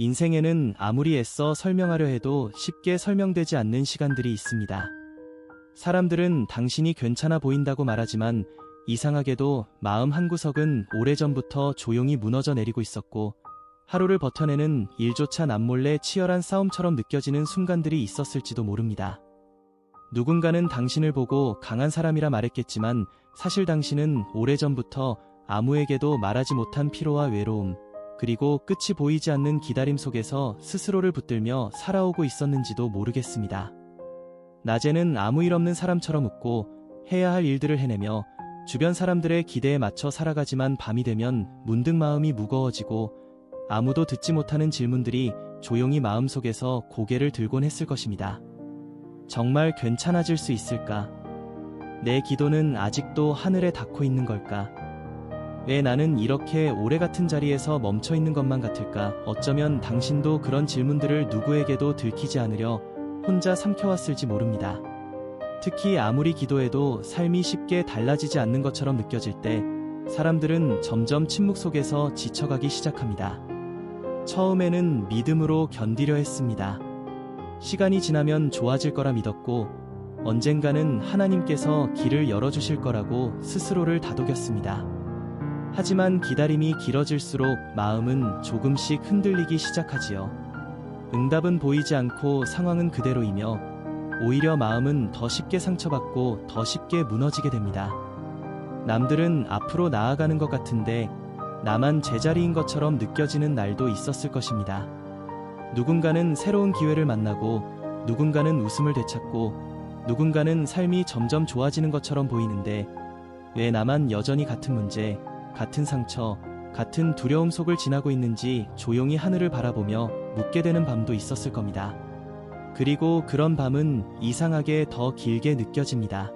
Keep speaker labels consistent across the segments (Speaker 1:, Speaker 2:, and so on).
Speaker 1: 인생에는 아무리 애써 설명하려 해도 쉽게 설명되지 않는 시간들이 있습니다. 사람들은 당신이 괜찮아 보인다고 말하지만 이상하게도 마음 한구석은 오래전부터 조용히 무너져 내리고 있었고, 하루를 버텨내는 일조차 남몰래 치열한 싸움처럼 느껴지는 순간들이 있었을지도 모릅니다. 누군가는 당신을 보고 강한 사람이라 말했겠지만 사실 당신은 오래전부터 아무에게도 말하지 못한 피로와 외로움, 그리고 끝이 보이지 않는 기다림 속에서 스스로를 붙들며 살아오고 있었는지도 모르겠습니다. 낮에는 아무 일 없는 사람처럼 웃고 해야 할 일들을 해내며 주변 사람들의 기대에 맞춰 살아가지만 밤이 되면 문득 마음이 무거워지고 아무도 듣지 못하는 질문들이 조용히 마음속에서 고개를 들곤 했을 것입니다. 정말 괜찮아질 수 있을까? 내 기도는 아직도 하늘에 닿고 있는 걸까? 왜 나는 이렇게 오래 같은 자리에서 멈춰 있는 것만 같을까? 어쩌면 당신도 그런 질문들을 누구에게도 들키지 않으려 혼자 삼켜왔을지 모릅니다. 특히 아무리 기도해도 삶이 쉽게 달라지지 않는 것처럼 느껴질 때 사람들은 점점 침묵 속에서 지쳐가기 시작합니다. 처음에는 믿음으로 견디려 했습니다. 시간이 지나면 좋아질 거라 믿었고 언젠가는 하나님께서 길을 열어주실 거라고 스스로를 다독였습니다. 하지만 기다림이 길어질수록 마음은 조금씩 흔들리기 시작하지요. 응답은 보이지 않고 상황은 그대로이며 오히려 마음은 더 쉽게 상처받고 더 쉽게 무너지게 됩니다. 남들은 앞으로 나아가는 것 같은데 나만 제자리인 것처럼 느껴지는 날도 있었을 것입니다. 누군가는 새로운 기회를 만나고 누군가는 웃음을 되찾고 누군가는 삶이 점점 좋아지는 것처럼 보이는데 왜 나만 여전히 같은 문제, 같은 상처, 같은 두려움 속을 지나고 있는지 조용히 하늘을 바라보며 묻게 되는 밤도 있었을 겁니다. 그리고 그런 밤은 이상하게 더 길게 느껴집니다.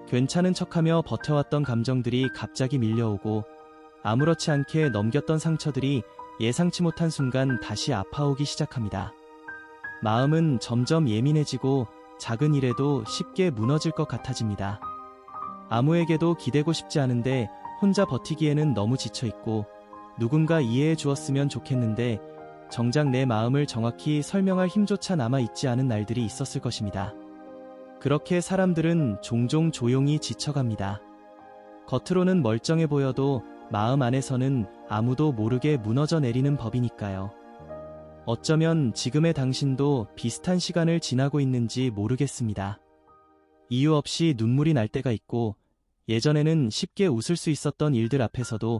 Speaker 1: 괜찮은 척하며 버텨왔던 감정들이 갑자기 밀려오고 아무렇지 않게 넘겼던 상처들이 예상치 못한 순간 다시 아파오기 시작합니다. 마음은 점점 예민해지고 작은 일에도 쉽게 무너질 것 같아집니다. 아무에게도 기대고 싶지 않은데 혼자 버티기에는 너무 지쳐있고 누군가 이해해 주었으면 좋겠는데 정작 내 마음을 정확히 설명할 힘조차 남아있지 않은 날들이 있었을 것입니다. 그렇게 사람들은 종종 조용히 지쳐갑니다. 겉으로는 멀쩡해 보여도 마음 안에서는 아무도 모르게 무너져 내리는 법이니까요. 어쩌면 지금의 당신도 비슷한 시간을 지나고 있는지 모르겠습니다. 이유 없이 눈물이 날 때가 있고 예전에는 쉽게 웃을 수 있었던 일들 앞에서도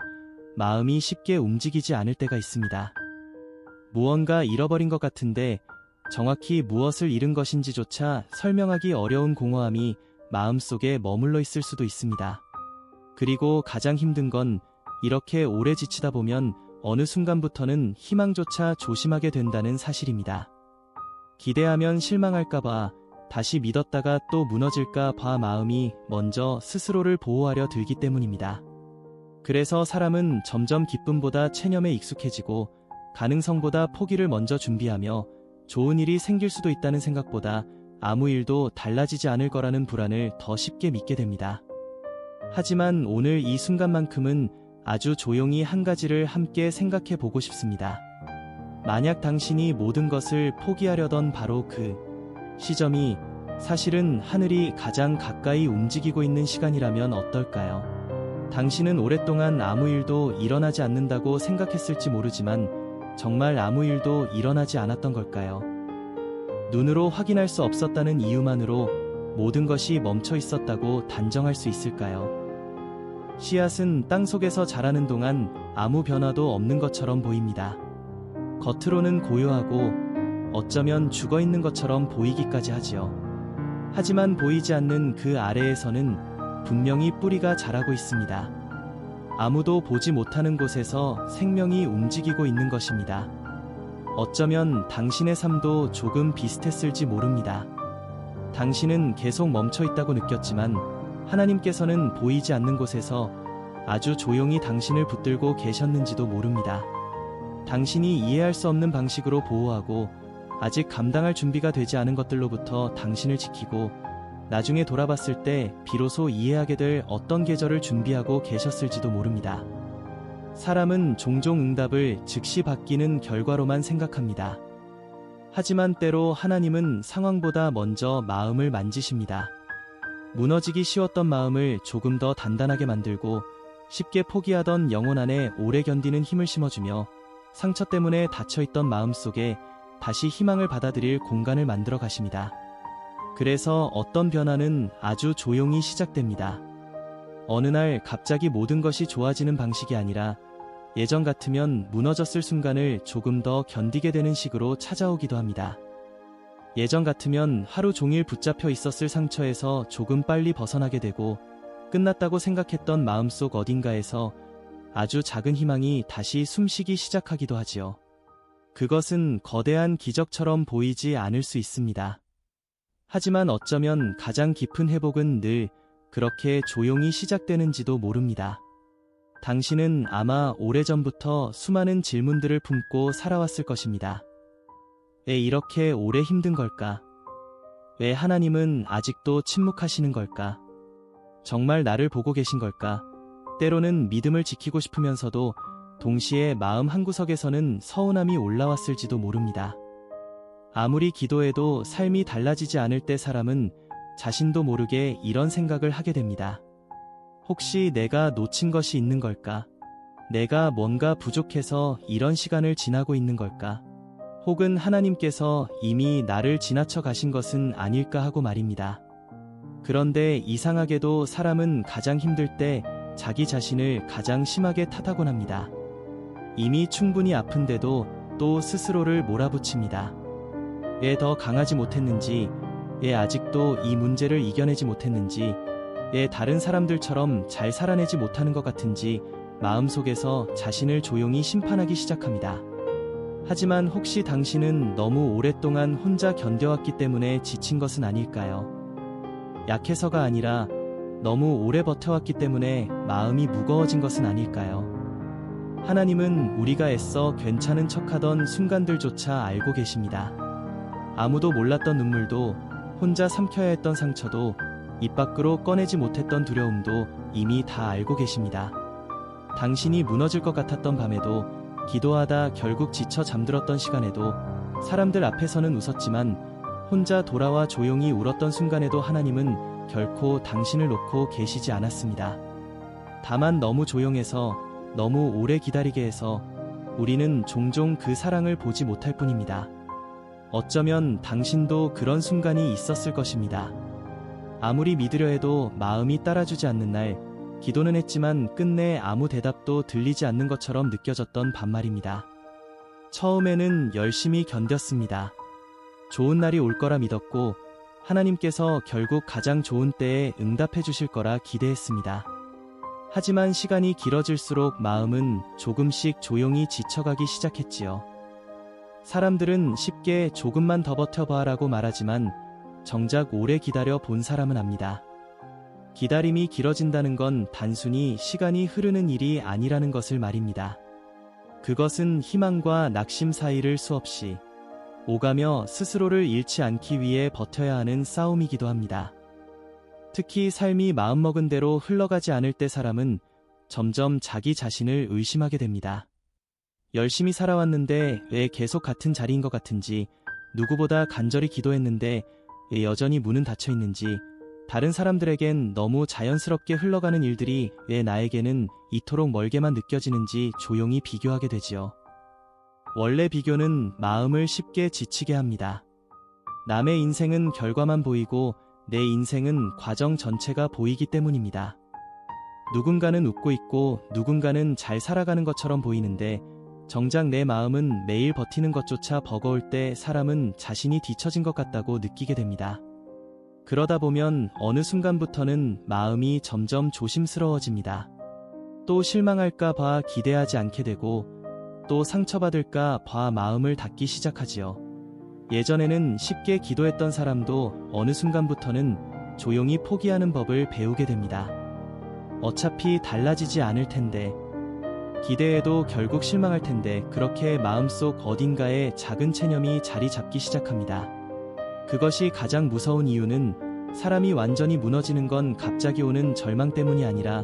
Speaker 1: 마음이 쉽게 움직이지 않을 때가 있습니다. 무언가 잃어버린 것 같은데 정확히 무엇을 잃은 것인지조차 설명하기 어려운 공허함이 마음속에 머물러 있을 수도 있습니다. 그리고 가장 힘든 건 이렇게 오래 지치다 보면 어느 순간부터는 희망조차 조심하게 된다는 사실입니다. 기대하면 실망할까봐, 다시 믿었다가 또 무너질까 봐 마음이 먼저 스스로를 보호하려 들기 때문입니다. 그래서 사람은 점점 기쁨보다 체념에 익숙해지고 가능성보다 포기를 먼저 준비하며 좋은 일이 생길 수도 있다는 생각보다 아무 일도 달라지지 않을 거라는 불안을 더 쉽게 믿게 됩니다. 하지만 오늘 이 순간만큼은 아주 조용히 한 가지를 함께 생각해 보고 싶습니다. 만약 당신이 모든 것을 포기하려던 바로 그 시점이 사실은 하늘이 가장 가까이 움직이고 있는 시간이라면 어떨까요? 당신은 오랫동안 아무 일도 일어나지 않는다고 생각했을지 모르지만 정말 아무 일도 일어나지 않았던 걸까요? 눈으로 확인할 수 없었다는 이유만으로 모든 것이 멈춰 있었다고 단정할 수 있을까요? 씨앗은 땅속에서 자라는 동안 아무 변화도 없는 것처럼 보입니다. 겉으로는 고요하고 어쩌면 죽어있는 것처럼 보이기까지 하지요. 하지만 보이지 않는 그 아래에서는 분명히 뿌리가 자라고 있습니다. 아무도 보지 못하는 곳에서 생명이 움직이고 있는 것입니다. 어쩌면 당신의 삶도 조금 비슷했을지 모릅니다. 당신은 계속 멈춰 있다고 느꼈지만 하나님께서는 보이지 않는 곳에서 아주 조용히 당신을 붙들고 계셨는지도 모릅니다. 당신이 이해할 수 없는 방식으로 보호하고 아직 감당할 준비가 되지 않은 것들로부터 당신을 지키고 나중에 돌아봤을 때 비로소 이해하게 될 어떤 계절을 준비하고 계셨을지도 모릅니다. 사람은 종종 응답을 즉시 바뀌는 결과로만 생각합니다. 하지만 때로 하나님은 상황보다 먼저 마음을 만지십니다. 무너지기 쉬웠던 마음을 조금 더 단단하게 만들고 쉽게 포기하던 영혼 안에 오래 견디는 힘을 심어주며 상처 때문에 닫혀있던 마음 속에 다시 희망을 받아들일 공간을 만들어 가십니다. 그래서 어떤 변화는 아주 조용히 시작됩니다. 어느 날 갑자기 모든 것이 좋아지는 방식이 아니라 예전 같으면 무너졌을 순간을 조금 더 견디게 되는 식으로 찾아오기도 합니다. 예전 같으면 하루 종일 붙잡혀 있었을 상처에서 조금 빨리 벗어나게 되고 끝났다고 생각했던 마음속 어딘가에서 아주 작은 희망이 다시 숨쉬기 시작하기도 하지요. 그것은 거대한 기적처럼 보이지 않을 수 있습니다. 하지만 어쩌면 가장 깊은 회복은 늘 그렇게 조용히 시작되는지도 모릅니다. 당신은 아마 오래전부터 수많은 질문들을 품고 살아왔을 것입니다. 왜 이렇게 오래 힘든 걸까? 왜 하나님은 아직도 침묵하시는 걸까? 정말 나를 보고 계신 걸까? 때로는 믿음을 지키고 싶으면서도 동시에 마음 한구석에서는 서운함이 올라왔을지도 모릅니다. 아무리 기도해도 삶이 달라지지 않을 때 사람은 자신도 모르게 이런 생각을 하게 됩니다. 혹시 내가 놓친 것이 있는 걸까? 내가 뭔가 부족해서 이런 시간을 지나고 있는 걸까? 혹은 하나님께서 이미 나를 지나쳐 가신 것은 아닐까 하고 말입니다. 그런데 이상하게도 사람은 가장 힘들 때 자기 자신을 가장 심하게 탓하곤 합니다. 이미 충분히 아픈데도 또 스스로를 몰아붙입니다. 왜 더 강하지 못했는지, 왜 아직도 이 문제를 이겨내지 못했는지, 왜 다른 사람들처럼 잘 살아내지 못하는 것 같은지 마음속에서 자신을 조용히 심판하기 시작합니다. 하지만 혹시 당신은 너무 오랫동안 혼자 견뎌왔기 때문에 지친 것은 아닐까요? 약해서가 아니라 너무 오래 버텨왔기 때문에 마음이 무거워진 것은 아닐까요? 하나님은 우리가 애써 괜찮은 척하던 순간들조차 알고 계십니다. 아무도 몰랐던 눈물도, 혼자 삼켜야 했던 상처도, 입 밖으로 꺼내지 못했던 두려움도 이미 다 알고 계십니다. 당신이 무너질 것 같았던 밤에도, 기도하다 결국 지쳐 잠들었던 시간에도, 사람들 앞에서는 웃었지만 혼자 돌아와 조용히 울었던 순간에도 하나님은 결코 당신을 놓고 계시지 않았습니다. 다만 너무 조용해서, 너무 오래 기다리게 해서 우리는 종종 그 사랑을 보지 못할 뿐입니다. 어쩌면 당신도 그런 순간이 있었을 것입니다. 아무리 믿으려 해도 마음이 따라주지 않는 날, 기도는 했지만 끝내 아무 대답도 들리지 않는 것처럼 느껴졌던 밤말입니다. 처음에는 열심히 견뎠습니다. 좋은 날이 올 거라 믿었고 하나님께서 결국 가장 좋은 때에 응답해 주실 거라 기대했습니다. 하지만 시간이 길어질수록 마음은 조금씩 조용히 지쳐가기 시작했지요. 사람들은 쉽게 조금만 더 버텨봐라고 말하지만 정작 오래 기다려 본 사람은 압니다. 기다림이 길어진다는 건 단순히 시간이 흐르는 일이 아니라는 것을 말입니다. 그것은 희망과 낙심 사이를 수없이 오가며 스스로를 잃지 않기 위해 버텨야 하는 싸움이기도 합니다. 특히 삶이 마음먹은 대로 흘러가지 않을 때 사람은 점점 자기 자신을 의심하게 됩니다. 열심히 살아왔는데 왜 계속 같은 자리인 것 같은지, 누구보다 간절히 기도했는데 왜 여전히 문은 닫혀 있는지, 다른 사람들에겐 너무 자연스럽게 흘러가는 일들이 왜 나에게는 이토록 멀게만 느껴지는지 조용히 비교하게 되지요. 원래 비교는 마음을 쉽게 지치게 합니다. 남의 인생은 결과만 보이고 내 인생은 과정 전체가 보이기 때문입니다. 누군가는 웃고 있고 누군가는 잘 살아가는 것처럼 보이는데 정작 내 마음은 매일 버티는 것조차 버거울 때 사람은 자신이 뒤처진 것 같다고 느끼게 됩니다. 그러다 보면 어느 순간부터는 마음이 점점 조심스러워집니다. 또 실망할까 봐 기대하지 않게 되고 또 상처받을까 봐 마음을 닫기 시작하지요. 예전에는 쉽게 기도했던 사람도 어느 순간부터는 조용히 포기하는 법을 배우게 됩니다. 어차피 달라지지 않을 텐데, 기대해도 결국 실망할 텐데, 그렇게 마음속 어딘가에 작은 체념이 자리 잡기 시작합니다. 그것이 가장 무서운 이유는 사람이 완전히 무너지는 건 갑자기 오는 절망 때문이 아니라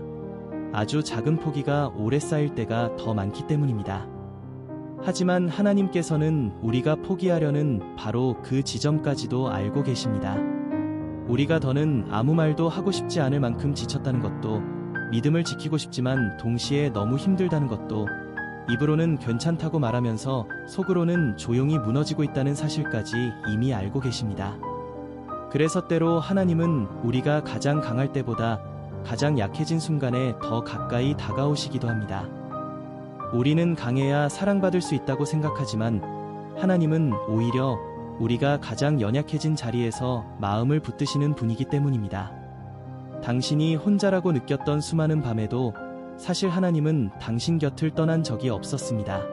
Speaker 1: 아주 작은 포기가 오래 쌓일 때가 더 많기 때문입니다. 하지만 하나님께서는 우리가 포기하려는 바로 그 지점까지도 알고 계십니다. 우리가 더는 아무 말도 하고 싶지 않을 만큼 지쳤다는 것도, 믿음을 지키고 싶지만 동시에 너무 힘들다는 것도, 입으로는 괜찮다고 말하면서 속으로는 조용히 무너지고 있다는 사실까지 이미 알고 계십니다. 그래서 때로 하나님은 우리가 가장 강할 때보다 가장 약해진 순간에 더 가까이 다가오시기도 합니다. 우리는 강해야 사랑받을 수 있다고 생각하지만 하나님은 오히려 우리가 가장 연약해진 자리에서 마음을 붙드시는 분이기 때문입니다. 당신이 혼자라고 느꼈던 수많은 밤에도 사실 하나님은 당신 곁을 떠난 적이 없었습니다.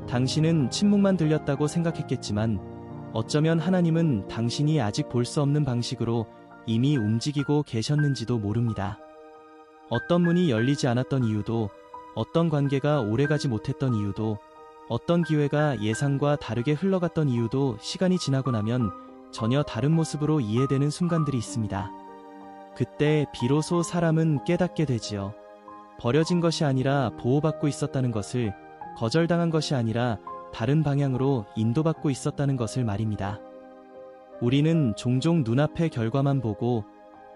Speaker 1: 당신은 침묵만 들렸다고 생각했겠지만 어쩌면 하나님은 당신이 아직 볼 수 없는 방식으로 이미 움직이고 계셨는지도 모릅니다. 어떤 문이 열리지 않았던 이유도, 어떤 관계가 오래가지 못했던 이유도, 어떤 기회가 예상과 다르게 흘러갔던 이유도 시간이 지나고 나면 전혀 다른 모습으로 이해되는 순간들이 있습니다. 그때 비로소 사람은 깨닫게 되지요. 버려진 것이 아니라 보호받고 있었다는 것을, 거절당한 것이 아니라 다른 방향으로 인도받고 있었다는 것을 말입니다. 우리는 종종 눈앞의 결과만 보고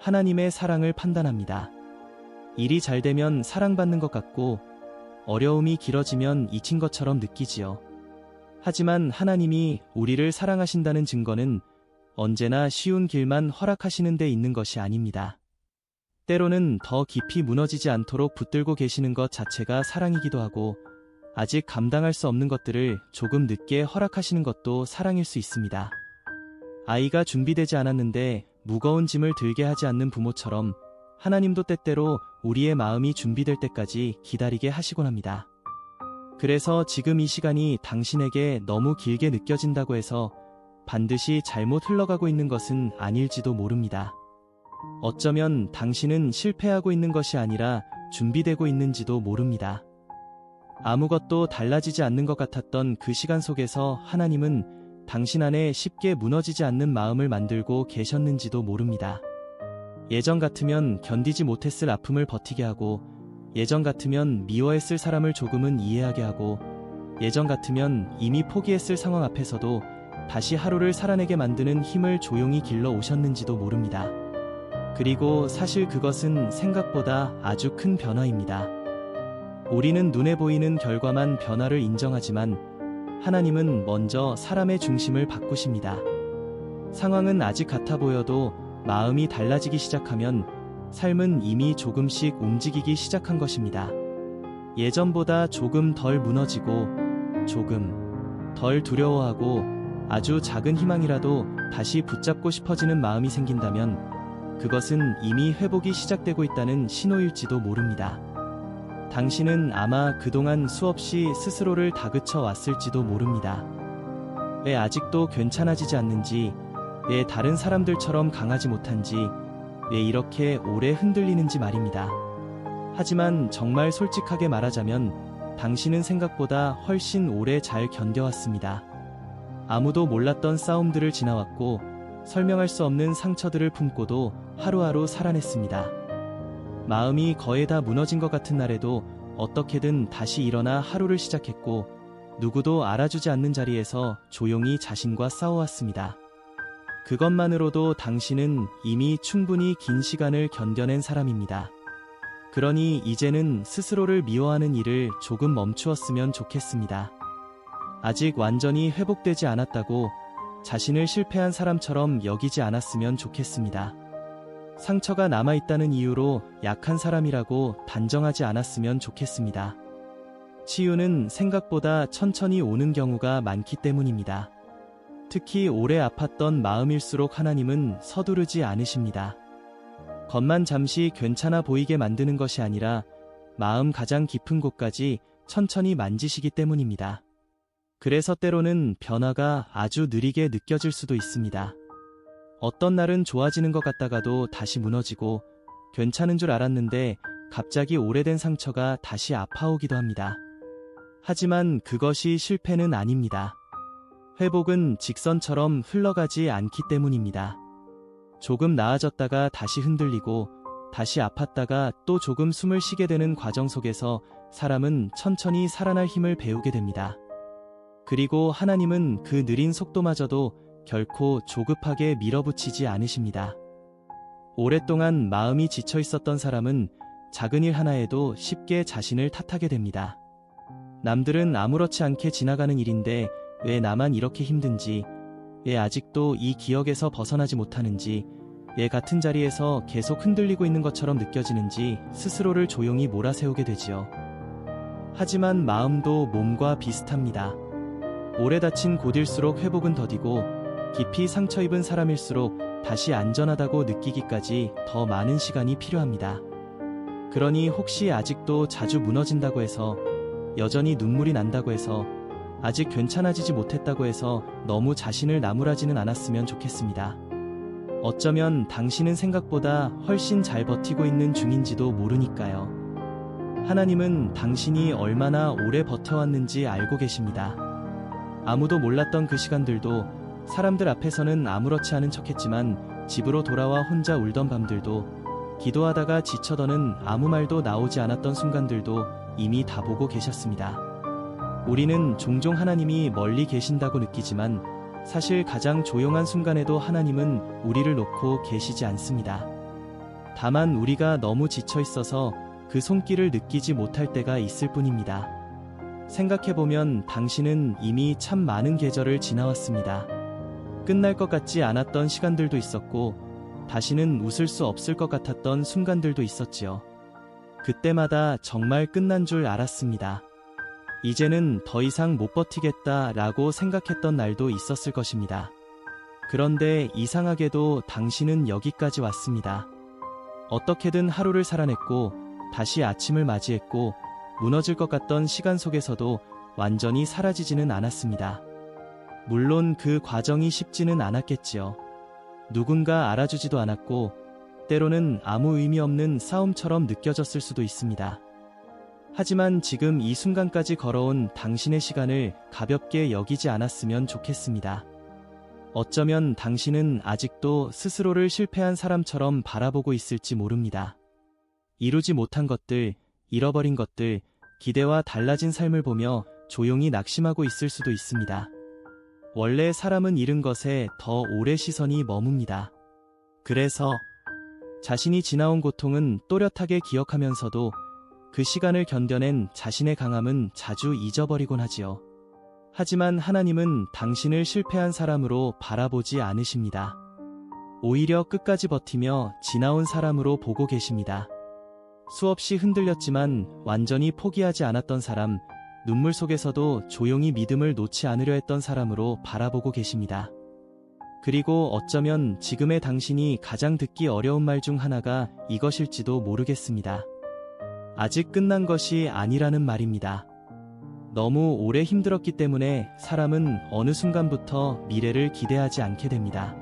Speaker 1: 하나님의 사랑을 판단합니다. 일이 잘 되면 사랑받는 것 같고 어려움이 길어지면 잊힌 것처럼 느끼지요. 하지만 하나님이 우리를 사랑하신다는 증거는 언제나 쉬운 길만 허락하시는 데 있는 것이 아닙니다. 때로는 더 깊이 무너지지 않도록 붙들고 계시는 것 자체가 사랑이기도 하고, 아직 감당할 수 없는 것들을 조금 늦게 허락하시는 것도 사랑일 수 있습니다. 아이가 준비되지 않았는데 무거운 짐을 들게 하지 않는 부모처럼 하나님도 때때로 우리의 마음이 준비될 때까지 기다리게 하시곤 합니다. 그래서 지금 이 시간이 당신에게 너무 길게 느껴진다고 해서 반드시 잘못 흘러가고 있는 것은 아닐지도 모릅니다. 어쩌면 당신은 실패하고 있는 것이 아니라 준비되고 있는지도 모릅니다. 아무것도 달라지지 않는 것 같았던 그 시간 속에서 하나님은 당신 안에 쉽게 무너지지 않는 마음을 만들고 계셨는지도 모릅니다. 예전 같으면 견디지 못했을 아픔을 버티게 하고, 예전 같으면 미워했을 사람을 조금은 이해하게 하고, 예전 같으면 이미 포기했을 상황 앞에서도 다시 하루를 살아내게 만드는 힘을 조용히 길러 오셨는지도 모릅니다. 그리고 사실 그것은 생각보다 아주 큰 변화입니다. 우리는 눈에 보이는 결과만 변화를 인정하지만 하나님은 먼저 사람의 중심을 바꾸십니다. 상황은 아직 같아 보여도 마음이 달라지기 시작하면 삶은 이미 조금씩 움직이기 시작한 것입니다. 예전보다 조금 덜 무너지고, 조금 덜 두려워하고, 아주 작은 희망이라도 다시 붙잡고 싶어지는 마음이 생긴다면 그것은 이미 회복이 시작되고 있다는 신호일지도 모릅니다. 당신은 아마 그동안 수없이 스스로를 다그쳐 왔을지도 모릅니다. 왜 아직도 괜찮아지지 않는지, 왜 다른 사람들처럼 강하지 못한지, 왜 이렇게 오래 흔들리는지 말입니다. 하지만 정말 솔직하게 말하자면 당신은 생각보다 훨씬 오래 잘 견뎌왔습니다. 아무도 몰랐던 싸움들을 지나왔고, 설명할 수 없는 상처들을 품고도 하루하루 살아냈습니다. 마음이 거의 다 무너진 것 같은 날에도 어떻게든 다시 일어나 하루를 시작했고, 누구도 알아주지 않는 자리에서 조용히 자신과 싸워왔습니다. 그것만으로도 당신은 이미 충분히 긴 시간을 견뎌낸 사람입니다. 그러니 이제는 스스로를 미워하는 일을 조금 멈추었으면 좋겠습니다. 아직 완전히 회복되지 않았다고 자신을 실패한 사람처럼 여기지 않았으면 좋겠습니다. 상처가 남아있다는 이유로 약한 사람이라고 단정하지 않았으면 좋겠습니다. 치유는 생각보다 천천히 오는 경우가 많기 때문입니다. 특히 오래 아팠던 마음일수록 하나님은 서두르지 않으십니다. 겉만 잠시 괜찮아 보이게 만드는 것이 아니라 마음 가장 깊은 곳까지 천천히 만지시기 때문입니다. 그래서 때로는 변화가 아주 느리게 느껴질 수도 있습니다. 어떤 날은 좋아지는 것 같다가도 다시 무너지고, 괜찮은 줄 알았는데 갑자기 오래된 상처가 다시 아파오기도 합니다. 하지만 그것이 실패는 아닙니다. 회복은 직선처럼 흘러가지 않기 때문입니다. 조금 나아졌다가 다시 흔들리고, 다시 아팠다가 또 조금 숨을 쉬게 되는 과정 속에서 사람은 천천히 살아날 힘을 배우게 됩니다. 그리고 하나님은 그 느린 속도마저도 결코 조급하게 밀어붙이지 않으십니다. 오랫동안 마음이 지쳐 있었던 사람은 작은 일 하나에도 쉽게 자신을 탓하게 됩니다. 남들은 아무렇지 않게 지나가는 일인데 왜 나만 이렇게 힘든지, 왜 아직도 이 기억에서 벗어나지 못하는지, 왜 같은 자리에서 계속 흔들리고 있는 것처럼 느껴지는지 스스로를 조용히 몰아세우게 되지요. 하지만 마음도 몸과 비슷합니다. 오래 다친 곳일수록 회복은 더디고 깊이 상처 입은 사람일수록 다시 안전하다고 느끼기까지 더 많은 시간이 필요합니다. 그러니 혹시 아직도 자주 무너진다고 해서, 여전히 눈물이 난다고 해서, 아직 괜찮아지지 못했다고 해서 너무 자신을 나무라지는 않았으면 좋겠습니다. 어쩌면 당신은 생각보다 훨씬 잘 버티고 있는 중인지도 모르니까요. 하나님은 당신이 얼마나 오래 버텨왔는지 알고 계십니다. 아무도 몰랐던 그 시간들도, 사람들 앞에서는 아무렇지 않은 척했지만 집으로 돌아와 혼자 울던 밤들도, 기도하다가 지쳐더는 아무 말도 나오지 않았던 순간들도 이미 다 보고 계셨습니다. 우리는 종종 하나님이 멀리 계신다고 느끼지만 사실 가장 조용한 순간에도 하나님은 우리를 놓고 계시지 않습니다. 다만 우리가 너무 지쳐 있어서 그 손길을 느끼지 못할 때가 있을 뿐입니다. 생각해보면 당신은 이미 참 많은 계절을 지나왔습니다. 끝날 것 같지 않았던 시간들도 있었고, 다시는 웃을 수 없을 것 같았던 순간들도 있었지요. 그때마다 정말 끝난 줄 알았습니다. 이제는 더 이상 못 버티겠다라고 생각했던 날도 있었을 것입니다. 그런데 이상하게도 당신은 여기까지 왔습니다. 어떻게든 하루를 살아냈고, 다시 아침을 맞이했고, 무너질 것 같던 시간 속에서도 완전히 사라지지는 않았습니다. 물론 그 과정이 쉽지는 않았겠지요. 누군가 알아주지도 않았고, 때로는 아무 의미 없는 싸움처럼 느껴졌을 수도 있습니다. 하지만 지금 이 순간까지 걸어온 당신의 시간을 가볍게 여기지 않았으면 좋겠습니다. 어쩌면 당신은 아직도 스스로를 실패한 사람처럼 바라보고 있을지 모릅니다. 이루지 못한 것들, 잃어버린 것들, 기대와 달라진 삶을 보며 조용히 낙심하고 있을 수도 있습니다. 원래 사람은 잃은 것에 더 오래 시선이 머뭅니다. 그래서 자신이 지나온 고통은 또렷하게 기억하면서도 그 시간을 견뎌낸 자신의 강함은 자주 잊어버리곤 하지요. 하지만 하나님은 당신을 실패한 사람으로 바라보지 않으십니다. 오히려 끝까지 버티며 지나온 사람으로 보고 계십니다. 수없이 흔들렸지만 완전히 포기하지 않았던 사람, 눈물 속에서도 조용히 믿음을 놓지 않으려 했던 사람으로 바라보고 계십니다. 그리고 어쩌면 지금의 당신이 가장 듣기 어려운 말 중 하나가 이것일지도 모르겠습니다. 아직 끝난 것이 아니라는 말입니다. 너무 오래 힘들었기 때문에 사람은 어느 순간부터 미래를 기대하지 않게 됩니다.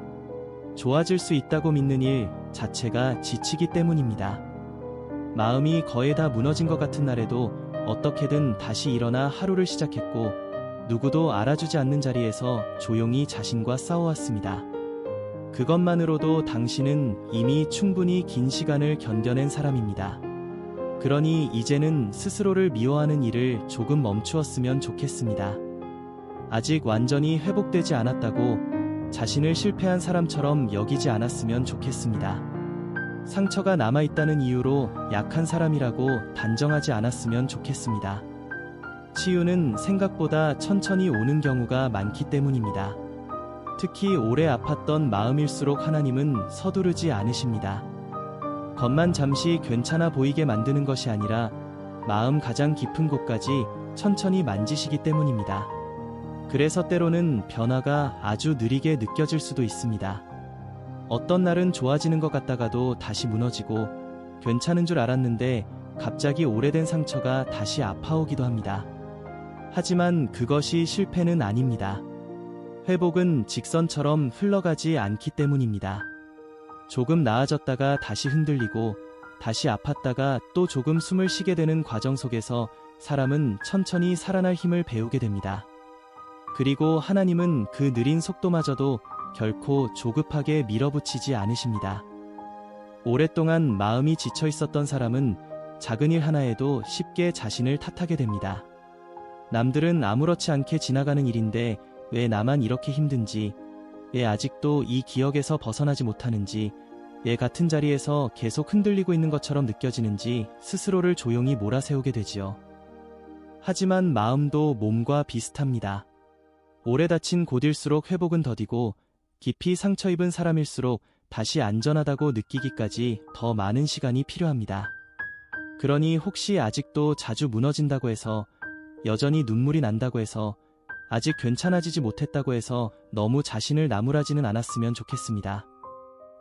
Speaker 1: 좋아질 수 있다고 믿는 일 자체가 지치기 때문입니다. 마음이 거의 다 무너진 것 같은 날에도 어떻게든 다시 일어나 하루를 시작했고, 누구도 알아주지 않는 자리에서 조용히 자신과 싸워왔습니다. 그것만으로도 당신은 이미 충분히 긴 시간을 견뎌낸 사람입니다. 그러니 이제는 스스로를 미워하는 일을 조금 멈추었으면 좋겠습니다. 아직 완전히 회복되지 않았다고 자신을 실패한 사람처럼 여기지 않았으면 좋겠습니다. 상처가 남아있다는 이유로 약한 사람이라고 단정하지 않았으면 좋겠습니다. 치유는 생각보다 천천히 오는 경우가 많기 때문입니다. 특히 오래 아팠던 마음일수록 하나님은 서두르지 않으십니다. 겉만 잠시 괜찮아 보이게 만드는 것이 아니라 마음 가장 깊은 곳까지 천천히 만지시기 때문입니다. 그래서 때로는 변화가 아주 느리게 느껴질 수도 있습니다. 어떤 날은 좋아지는 것 같다가도 다시 무너지고, 괜찮은 줄 알았는데 갑자기 오래된 상처가 다시 아파오기도 합니다. 하지만 그것이 실패는 아닙니다. 회복은 직선처럼 흘러가지 않기 때문입니다. 조금 나아졌다가 다시 흔들리고, 다시 아팠다가 또 조금 숨을 쉬게 되는 과정 속에서 사람은 천천히 살아날 힘을 배우게 됩니다. 그리고 하나님은 그 느린 속도마저도 결코 조급하게 밀어붙이지 않으십니다. 오랫동안 마음이 지쳐 있었던 사람은 작은 일 하나에도 쉽게 자신을 탓하게 됩니다. 남들은 아무렇지 않게 지나가는 일인데 왜 나만 이렇게 힘든지, 왜 아직도 이 기억에서 벗어나지 못하는지, 왜 같은 자리에서 계속 흔들리고 있는 것처럼 느껴지는지 스스로를 조용히 몰아세우게 되지요. 하지만 마음도 몸과 비슷합니다. 오래 다친 곳일수록 회복은 더디고 깊이 상처 입은 사람일수록 다시 안전하다고 느끼기까지 더 많은 시간이 필요합니다. 그러니 혹시 아직도 자주 무너진다고 해서, 여전히 눈물이 난다고 해서, 아직 괜찮아지지 못했다고 해서 너무 자신을 나무라지는 않았으면 좋겠습니다.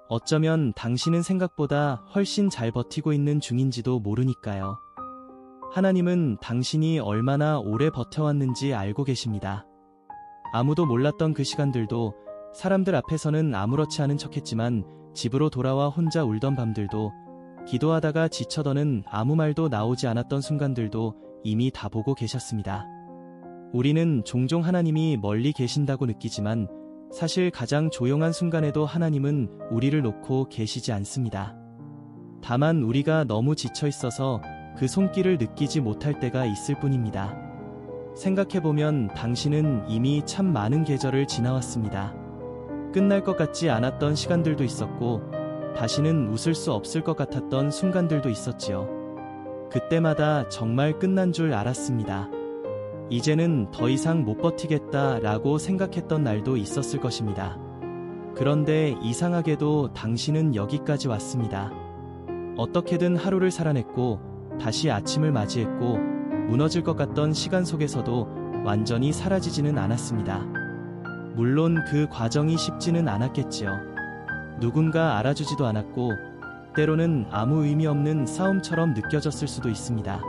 Speaker 1: 어쩌면 당신은 생각보다 훨씬 잘 버티고 있는 중인지도 모르니까요. 하나님은 당신이 얼마나 오래 버텨왔는지 알고 계십니다. 아무도 몰랐던 그 시간들도, 사람들 앞에서는 아무렇지 않은 척했지만 집으로 돌아와 혼자 울던 밤들도, 기도하다가 지쳐더는 아무 말도 나오지 않았던 순간들도 이미 다 보고 계셨습니다. 우리는 종종 하나님이 멀리 계신다고 느끼지만 사실 가장 조용한 순간에도 하나님은 우리를 놓고 계시지 않습니다. 다만 우리가 너무 지쳐 있어서 그 손길을 느끼지 못할 때가 있을 뿐입니다. 생각해보면 당신은 이미 참 많은 계절을 지나왔습니다. 끝날 것 같지 않았던 시간들도 있었고, 다시는 웃을 수 없을 것 같았던 순간들도 있었지요. 그때마다 정말 끝난 줄 알았습니다. 이제는 더 이상 못 버티겠다라고 생각했던 날도 있었을 것입니다. 그런데 이상하게도 당신은 여기까지 왔습니다. 어떻게든 하루를 살아냈고, 다시 아침을 맞이했고, 무너질 것 같던 시간 속에서도 완전히 사라지지는 않았습니다. 물론 그 과정이 쉽지는 않았겠지요. 누군가 알아주지도 않았고, 때로는 아무 의미 없는 싸움처럼 느껴졌을 수도 있습니다.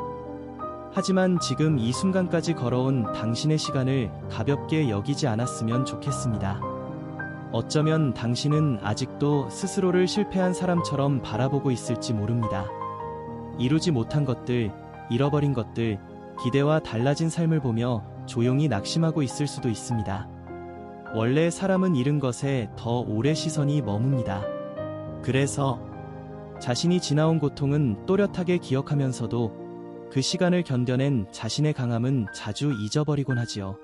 Speaker 1: 하지만 지금 이 순간까지 걸어온 당신의 시간을 가볍게 여기지 않았으면 좋겠습니다. 어쩌면 당신은 아직도 스스로를 실패한 사람처럼 바라보고 있을지 모릅니다. 이루지 못한 것들, 잃어버린 것들, 기대와 달라진 삶을 보며 조용히 낙심하고 있을 수도 있습니다. 원래 사람은 잃은 것에 더 오래 시선이 머뭅니다. 그래서 자신이 지나온 고통은 또렷하게 기억하면서도 그 시간을 견뎌낸 자신의 강함은 자주 잊어버리곤 하지요.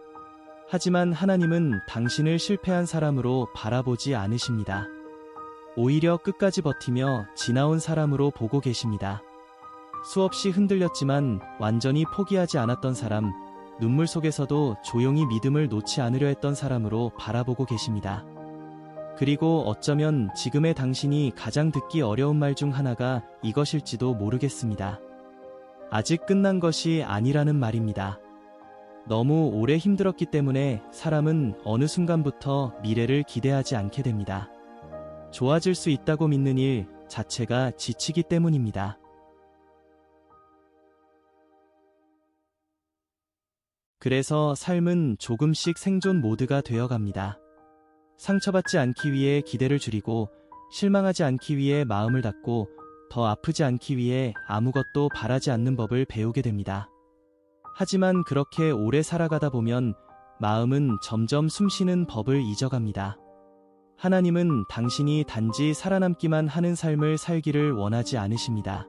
Speaker 1: 하지만 하나님은 당신을 실패한 사람으로 바라보지 않으십니다. 오히려 끝까지 버티며 지나온 사람으로 보고 계십니다. 수없이 흔들렸지만 완전히 포기하지 않았던 사람, 눈물 속에서도 조용히 믿음을 놓지 않으려 했던 사람으로 바라보고 계십니다. 그리고 어쩌면 지금의 당신이 가장 듣기 어려운 말 중 하나가 이것일지도 모르겠습니다. 아직 끝난 것이 아니라는 말입니다. 너무 오래 힘들었기 때문에 사람은 어느 순간부터 미래를 기대하지 않게 됩니다. 좋아질 수 있다고 믿는 일 자체가 지치기 때문입니다. 그래서 삶은 조금씩 생존 모드가 되어갑니다. 상처받지 않기 위해 기대를 줄이고, 실망하지 않기 위해 마음을 닫고, 더 아프지 않기 위해 아무것도 바라지 않는 법을 배우게 됩니다. 하지만 그렇게 오래 살아가다 보면 마음은 점점 숨쉬는 법을 잊어갑니다. 하나님은 당신이 단지 살아남기만 하는 삶을 살기를 원하지 않으십니다.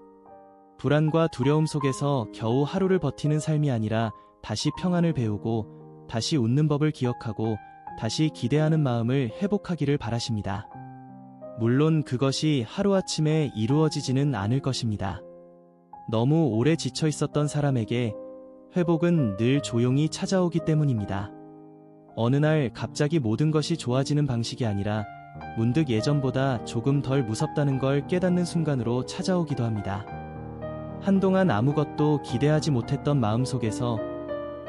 Speaker 1: 불안과 두려움 속에서 겨우 하루를 버티는 삶이 아니라 다시 평안을 배우고, 다시 웃는 법을 기억하고, 다시 기대하는 마음을 회복하기를 바라십니다. 물론 그것이 하루아침에 이루어지지는 않을 것입니다. 너무 오래 지쳐 있었던 사람에게 회복은 늘 조용히 찾아오기 때문입니다. 어느 날 갑자기 모든 것이 좋아지는 방식이 아니라 문득 예전보다 조금 덜 무섭다는 걸 깨닫는 순간으로 찾아오기도 합니다. 한동안 아무것도 기대하지 못했던 마음속에서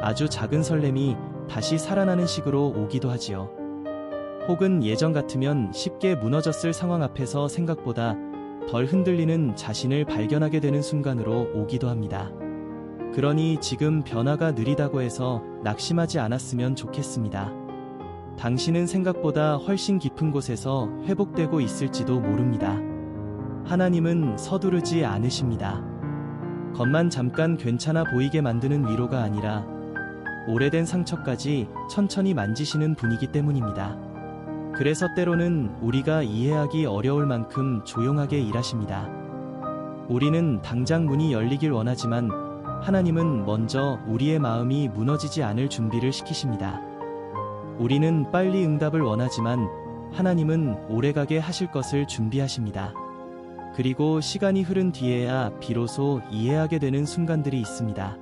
Speaker 1: 아주 작은 설렘이 다시 살아나는 식으로 오기도 하지요. 혹은 예전 같으면 쉽게 무너졌을 상황 앞에서 생각보다 덜 흔들리는 자신을 발견하게 되는 순간으로 오기도 합니다. 그러니 지금 변화가 느리다고 해서 낙심하지 않았으면 좋겠습니다. 당신은 생각보다 훨씬 깊은 곳에서 회복되고 있을지도 모릅니다. 하나님은 서두르지 않으십니다. 겉만 잠깐 괜찮아 보이게 만드는 위로가 아니라 오래된 상처까지 천천히 만지시는 분이기 때문입니다. 그래서 때로는 우리가 이해하기 어려울 만큼 조용하게 일하십니다. 우리는 당장 문이 열리길 원하지만 하나님은 먼저 우리의 마음이 무너지지 않을 준비를 시키십니다. 우리는 빨리 응답을 원하지만 하나님은 오래가게 하실 것을 준비하십니다. 그리고 시간이 흐른 뒤에야 비로소 이해하게 되는 순간들이 있습니다.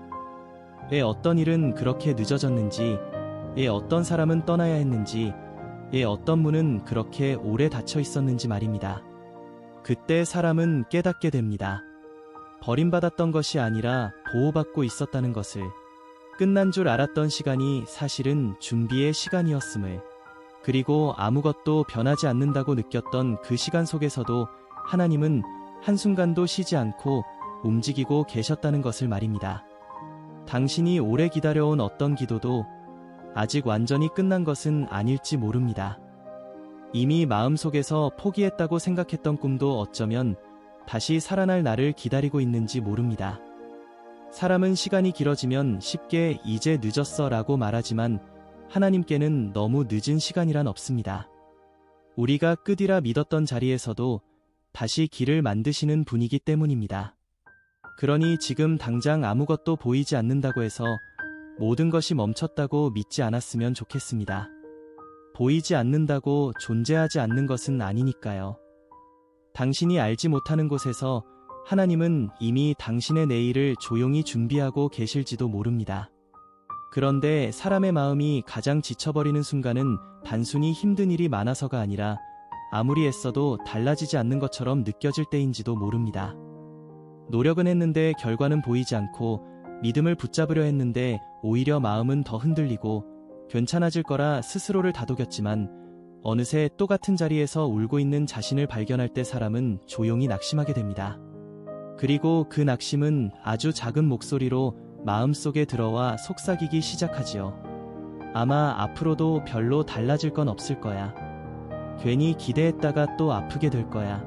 Speaker 1: 왜 어떤 일은 그렇게 늦어졌는지, 왜 어떤 사람은 떠나야 했는지, 왜 어떤 문은 그렇게 오래 닫혀 있었는지 말입니다. 그때 사람은 깨닫게 됩니다. 버림받았던 것이 아니라 보호받고 있었다는 것을, 끝난 줄 알았던 시간이 사실은 준비의 시간이었음을, 그리고 아무것도 변하지 않는다고 느꼈던 그 시간 속에서도 하나님은 한순간도 쉬지 않고 움직이고 계셨다는 것을 말입니다. 당신이 오래 기다려온 어떤 기도도 아직 완전히 끝난 것은 아닐지 모릅니다. 이미 마음속에서 포기했다고 생각했던 꿈도 어쩌면 다시 살아날 날을 기다리고 있는지 모릅니다. 사람은 시간이 길어지면 쉽게 이제 늦었어 라고 말하지만 하나님께는 너무 늦은 시간이란 없습니다. 우리가 끝이라 믿었던 자리에서도 다시 길을 만드시는 분이기 때문입니다. 그러니 지금 당장 아무것도 보이지 않는다고 해서 모든 것이 멈췄다고 믿지 않았으면 좋겠습니다. 보이지 않는다고 존재하지 않는 것은 아니니까요. 당신이 알지 못하는 곳에서 하나님은 이미 당신의 내일을 조용히 준비하고 계실지도 모릅니다. 그런데 사람의 마음이 가장 지쳐버리는 순간은 단순히 힘든 일이 많아서가 아니라 아무리 애써도 달라지지 않는 것처럼 느껴질 때인지도 모릅니다. 노력은 했는데 결과는 보이지 않고 믿음을 붙잡으려 했는데 오히려 마음은 더 흔들리고 괜찮아질 거라 스스로를 다독였지만 어느새 똑같은 자리에서 울고 있는 자신을 발견할 때 사람은 조용히 낙심하게 됩니다. 그리고 그 낙심은 아주 작은 목소리로 마음속에 들어와 속삭이기 시작하지요. 아마 앞으로도 별로 달라질 건 없을 거야. 괜히 기대했다가 또 아프게 될 거야.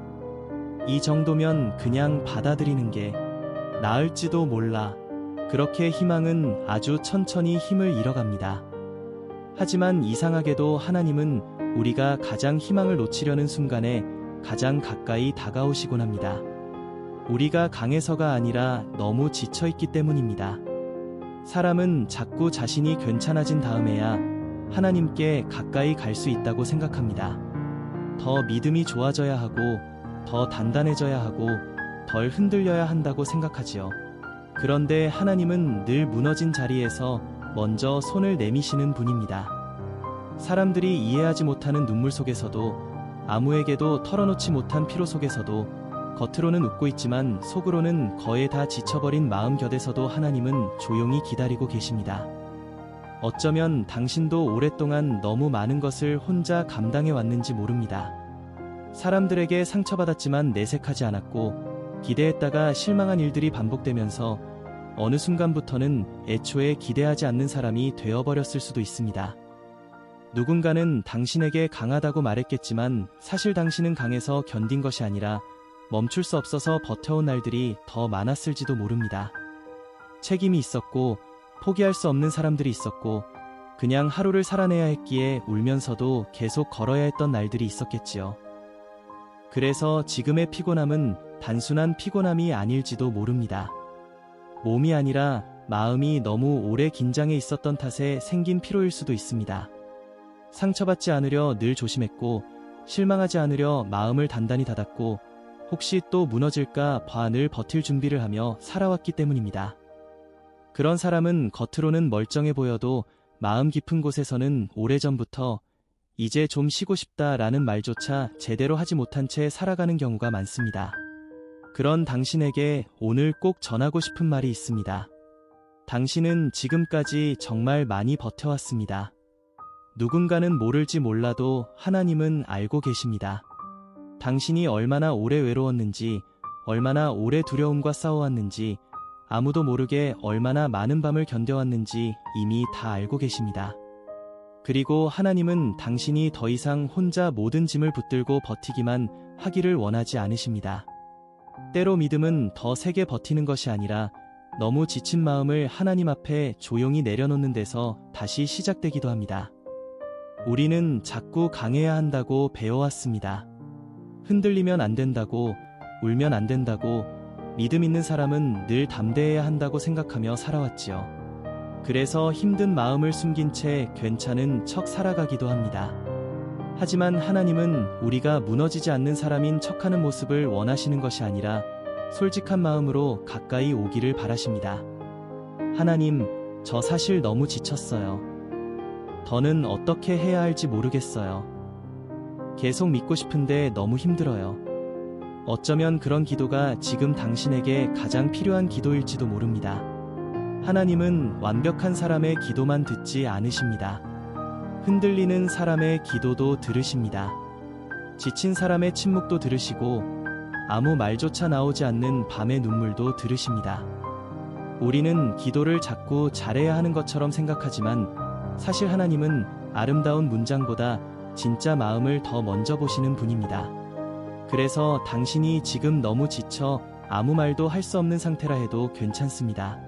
Speaker 1: 이 정도면 그냥 받아들이는 게 나을지도 몰라. 그렇게 희망은 아주 천천히 힘을 잃어갑니다. 하지만 이상하게도 하나님은 우리가 가장 희망을 놓치려는 순간에 가장 가까이 다가오시곤 합니다. 우리가 강해서가 아니라 너무 지쳐있기 때문입니다. 사람은 자꾸 자신이 괜찮아진 다음에야 하나님께 가까이 갈 수 있다고 생각합니다. 더 믿음이 좋아져야 하고 더 단단해져야 하고 덜 흔들려야 한다고 생각하지요. 그런데 하나님은 늘 무너진 자리에서 먼저 손을 내미시는 분입니다. 사람들이 이해하지 못하는 눈물 속에서도 아무에게도 털어놓지 못한 피로 속에서도 겉으로는 웃고 있지만 속으로는 거의 다 지쳐버린 마음 곁에서도 하나님은 조용히 기다리고 계십니다. 어쩌면 당신도 오랫동안 너무 많은 것을 혼자 감당해 왔는지 모릅니다. 사람들에게 상처받았지만 내색하지 않았고 기대했다가 실망한 일들이 반복되면서 어느 순간부터는 애초에 기대하지 않는 사람이 되어버렸을 수도 있습니다. 누군가는 당신에게 강하다고 말했겠지만 사실 당신은 강해서 견딘 것이 아니라 멈출 수 없어서 버텨온 날들이 더 많았을지도 모릅니다. 책임이 있었고 포기할 수 없는 사람들이 있었고 그냥 하루를 살아내야 했기에 울면서도 계속 걸어야 했던 날들이 있었겠지요. 그래서 지금의 피곤함은 단순한 피곤함이 아닐지도 모릅니다. 몸이 아니라 마음이 너무 오래 긴장해 있었던 탓에 생긴 피로일 수도 있습니다. 상처받지 않으려 늘 조심했고 실망하지 않으려 마음을 단단히 닫았고 혹시 또 무너질까 봐 늘 버틸 준비를 하며 살아왔기 때문입니다. 그런 사람은 겉으로는 멀쩡해 보여도 마음 깊은 곳에서는 오래전부터 이제 좀 쉬고 싶다라는 말조차 제대로 하지 못한 채 살아가는 경우가 많습니다. 그런 당신에게 오늘 꼭 전하고 싶은 말이 있습니다. 당신은 지금까지 정말 많이 버텨왔습니다. 누군가는 모를지 몰라도 하나님은 알고 계십니다. 당신이 얼마나 오래 외로웠는지, 얼마나 오래 두려움과 싸워왔는지, 아무도 모르게 얼마나 많은 밤을 견뎌왔는지 이미 다 알고 계십니다. 그리고 하나님은 당신이 더 이상 혼자 모든 짐을 붙들고 버티기만 하기를 원하지 않으십니다. 때로 믿음은 더 세게 버티는 것이 아니라 너무 지친 마음을 하나님 앞에 조용히 내려놓는 데서 다시 시작되기도 합니다. 우리는 자꾸 강해야 한다고 배워왔습니다. 흔들리면 안 된다고, 울면 안 된다고, 믿음 있는 사람은 늘 담대해야 한다고 생각하며 살아왔지요. 그래서 힘든 마음을 숨긴 채 괜찮은 척 살아가기도 합니다. 하지만 하나님은 우리가 무너지지 않는 사람인 척하는 모습을 원하시는 것이 아니라 솔직한 마음으로 가까이 오기를 바라십니다. 하나님, 저 사실 너무 지쳤어요. 더는 어떻게 해야 할지 모르겠어요. 계속 믿고 싶은데 너무 힘들어요. 어쩌면 그런 기도가 지금 당신에게 가장 필요한 기도일지도 모릅니다. 하나님은 완벽한 사람의 기도만 듣지 않으십니다. 흔들리는 사람의 기도도 들으십니다. 지친 사람의 침묵도 들으시고 아무 말조차 나오지 않는 밤의 눈물도 들으십니다. 우리는 기도를 자꾸 잘해야 하는 것처럼 생각하지만 사실 하나님은 아름다운 문장보다 진짜 마음을 더 먼저 보시는 분입니다. 그래서 당신이 지금 너무 지쳐 아무 말도 할 수 없는 상태라 해도 괜찮습니다.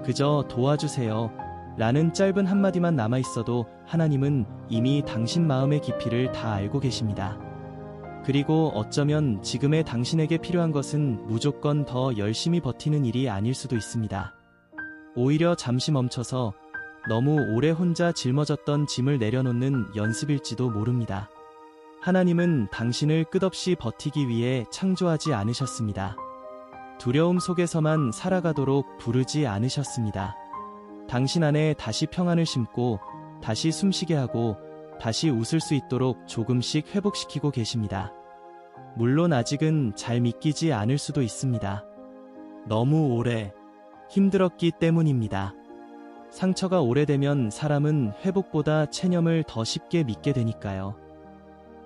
Speaker 1: 그저 도와주세요 라는 짧은 한마디만 남아있어도 하나님은 이미 당신 마음의 깊이를 다 알고 계십니다. 그리고 어쩌면 지금의 당신에게 필요한 것은 무조건 더 열심히 버티는 일이 아닐 수도 있습니다. 오히려 잠시 멈춰서 너무 오래 혼자 짊어졌던 짐을 내려놓는 연습일지도 모릅니다. 하나님은 당신을 끝없이 버티기 위해 창조하지 않으셨습니다. 두려움 속에서만 살아가도록 부르지 않으셨습니다. 당신 안에 다시 평안을 심고 다시 숨쉬게 하고 다시 웃을 수 있도록 조금씩 회복시키고 계십니다. 물론 아직은 잘 믿기지 않을 수도 있습니다. 너무 오래 힘들었기 때문입니다. 상처가 오래되면 사람은 회복보다 체념을 더 쉽게 믿게 되니까요.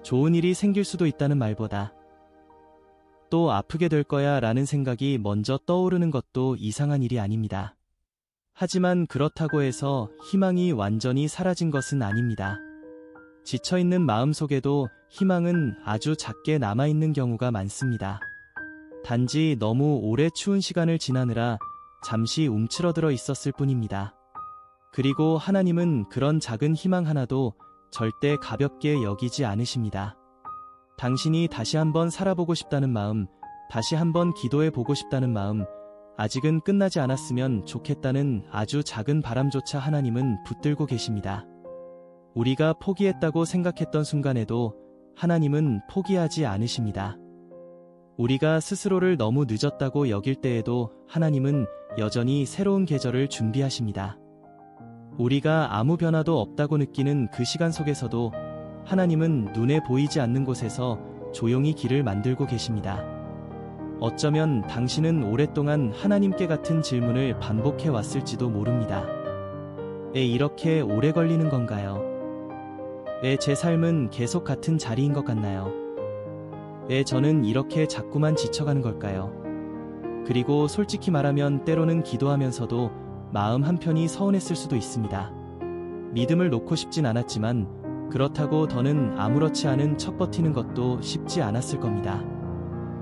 Speaker 1: 좋은 일이 생길 수도 있다는 말보다 또 아프게 될 거야 라는 생각이 먼저 떠오르는 것도 이상한 일이 아닙니다. 하지만 그렇다고 해서 희망이 완전히 사라진 것은 아닙니다. 지쳐있는 마음속에도 희망은 아주 작게 남아있는 경우가 많습니다. 단지 너무 오래 추운 시간을 지나느라 잠시 움츠러들어 있었을 뿐입니다. 그리고 하나님은 그런 작은 희망 하나도 절대 가볍게 여기지 않으십니다. 당신이 다시 한번 살아보고 싶다는 마음, 다시 한번 기도해 보고 싶다는 마음, 아직은 끝나지 않았으면 좋겠다는 아주 작은 바람조차 하나님은 붙들고 계십니다. 우리가 포기했다고 생각했던 순간에도 하나님은 포기하지 않으십니다. 우리가 스스로를 너무 늦었다고 여길 때에도 하나님은 여전히 새로운 계절을 준비하십니다. 우리가 아무 변화도 없다고 느끼는 그 시간 속에서도 하나님은 눈에 보이지 않는 곳에서 조용히 길을 만들고 계십니다. 어쩌면 당신은 오랫동안 하나님께 같은 질문을 반복해 왔을지도 모릅니다. 왜 이렇게 오래 걸리는 건가요? 왜 제 삶은 계속 같은 자리인 것 같나요? 왜 저는 이렇게 자꾸만 지쳐가는 걸까요? 그리고 솔직히 말하면 때로는 기도하면서도 마음 한편이 서운했을 수도 있습니다. 믿음을 놓고 싶진 않았지만 그렇다고 더는 아무렇지 않은 척 버티는 것도 쉽지 않았을 겁니다.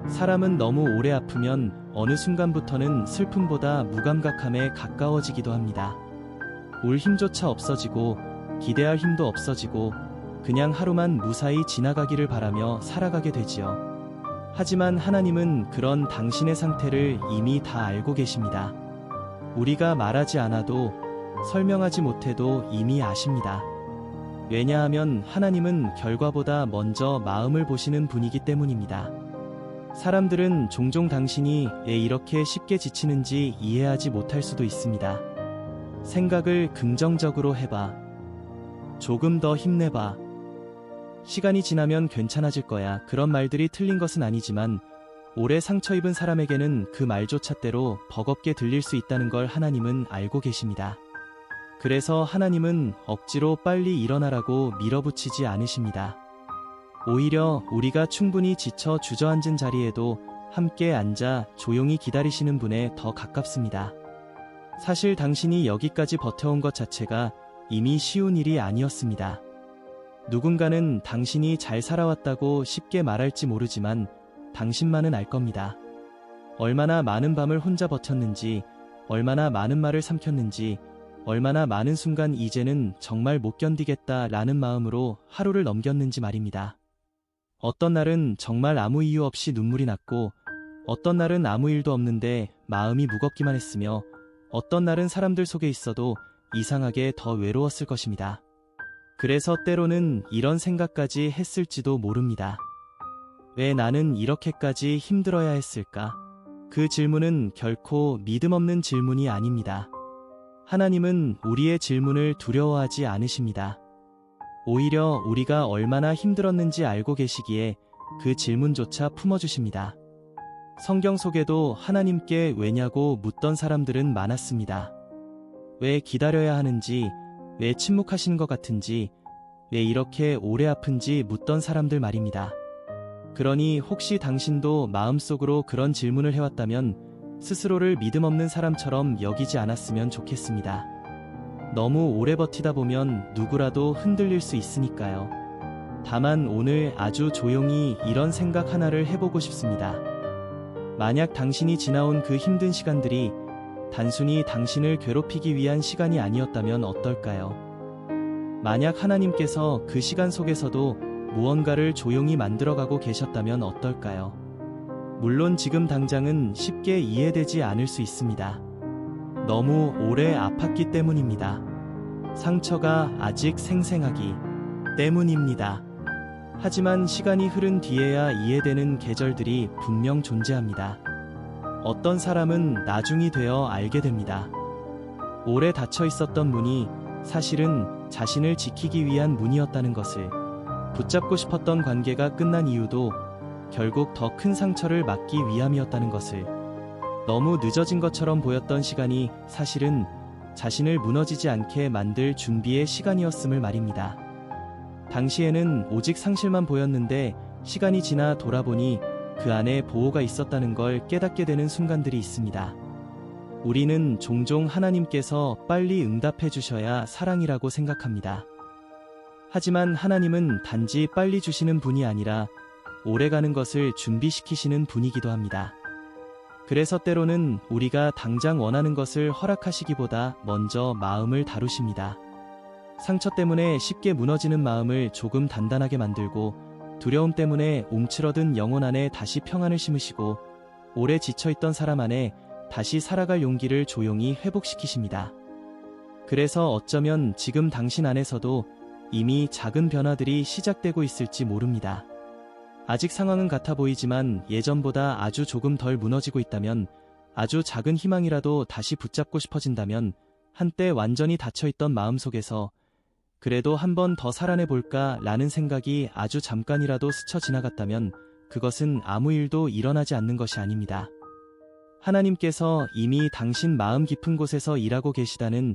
Speaker 1: 사람은 너무 오래 아프면 어느 순간부터는 슬픔보다 무감각함에 가까워지기도 합니다. 울 힘조차 없어지고 기대할 힘도 없어지고 그냥 하루만 무사히 지나가기를 바라며 살아가게 되지요. 하지만 하나님은 그런 당신의 상태를 이미 다 알고 계십니다. 우리가 말하지 않아도 설명하지 못해도 이미 아십니다. 왜냐하면 하나님은 결과보다 먼저 마음을 보시는 분이기 때문입니다. 사람들은 종종 당신이 왜 이렇게 쉽게 지치는지 이해하지 못할 수도 있습니다. 생각을 긍정적으로 해봐. 조금 더 힘내봐. 시간이 지나면 괜찮아질 거야. 그런 말들이 틀린 것은 아니지만 오래 상처 입은 사람에게는 그 말조차 때로 버겁게 들릴 수 있다는 걸 하나님은 알고 계십니다. 그래서 하나님은 억지로 빨리 일어나라고 밀어붙이지 않으십니다. 오히려 우리가 충분히 지쳐 주저앉은 자리에도 함께 앉아 조용히 기다리시는 분에 더 가깝습니다. 사실 당신이 여기까지 버텨온 것 자체가 이미 쉬운 일이 아니었습니다. 누군가는 당신이 잘 살아왔다고 쉽게 말할지 모르지만 당신만은 알 겁니다. 얼마나 많은 밤을 혼자 버텼는지, 얼마나 많은 말을 삼켰는지, 얼마나 많은 순간 이제는 정말 못 견디겠다 라는 마음으로 하루를 넘겼는지 말입니다. 어떤 날은 정말 아무 이유 없이 눈물이 났고, 어떤 날은 아무 일도 없는데 마음이 무겁기만 했으며, 어떤 날은 사람들 속에 있어도 이상하게 더 외로웠을 것입니다. 그래서 때로는 이런 생각까지 했을지도 모릅니다. 왜 나는 이렇게까지 힘들어야 했을까? 그 질문은 결코 믿음 없는 질문이 아닙니다. 하나님은 우리의 질문을 두려워하지 않으십니다. 오히려 우리가 얼마나 힘들었는지 알고 계시기에 그 질문조차 품어주십니다. 성경 속에도 하나님께 왜냐고 묻던 사람들은 많았습니다. 왜 기다려야 하는지, 왜 침묵하시는 것 같은지, 왜 이렇게 오래 아픈지 묻던 사람들 말입니다. 그러니 혹시 당신도 마음속으로 그런 질문을 해왔다면 스스로를 믿음 없는 사람처럼 여기지 않았으면 좋겠습니다. 너무 오래 버티다 보면 누구라도 흔들릴 수 있으니까요. 다만 오늘 아주 조용히 이런 생각 하나를 해보고 싶습니다. 만약 당신이 지나온 그 힘든 시간들이 단순히 당신을 괴롭히기 위한 시간이 아니었다면 어떨까요? 만약 하나님께서 그 시간 속에서도 무언가를 조용히 만들어가고 계셨다면 어떨까요? 물론 지금 당장은 쉽게 이해되지 않을 수 있습니다. 너무 오래 아팠기 때문입니다. 상처가 아직 생생하기 때문입니다. 하지만 시간이 흐른 뒤에야 이해되는 계절들이 분명 존재합니다. 어떤 사람은 나중이 되어 알게 됩니다. 오래 닫혀 있었던 문이 사실은 자신을 지키기 위한 문이었다는 것을, 붙잡고 싶었던 관계가 끝난 이유도 결국 더 큰 상처를 막기 위함이었다는 것을, 너무 늦어진 것처럼 보였던 시간이 사실은 자신을 무너지지 않게 만들 준비의 시간이었음을 말입니다. 당시에는 오직 상실만 보였는데 시간이 지나 돌아보니 그 안에 보호가 있었다는 걸 깨닫게 되는 순간들이 있습니다. 우리는 종종 하나님께서 빨리 응답해 주셔야 사랑이라고 생각합니다. 하지만 하나님은 단지 빨리 주시는 분이 아니라 오래가는 것을 준비시키시는 분이기도 합니다. 그래서 때로는 우리가 당장 원하는 것을 허락하시기보다 먼저 마음을 다루십니다. 상처 때문에 쉽게 무너지는 마음을 조금 단단하게 만들고, 두려움 때문에 움츠러든 영혼 안에 다시 평안을 심으시고, 오래 지쳐있던 사람 안에 다시 살아갈 용기를 조용히 회복시키십니다. 그래서 어쩌면 지금 당신 안에서도 이미 작은 변화들이 시작되고 있을지 모릅니다. 아직 상황은 같아 보이지만 예전보다 아주 조금 덜 무너지고 있다면, 아주 작은 희망이라도 다시 붙잡고 싶어진다면, 한때 완전히 닫혀있던 마음속에서 그래도 한 번 더 살아내볼까 라는 생각이 아주 잠깐이라도 스쳐 지나갔다면 그것은 아무 일도 일어나지 않는 것이 아닙니다. 하나님께서 이미 당신 마음 깊은 곳에서 일하고 계시다는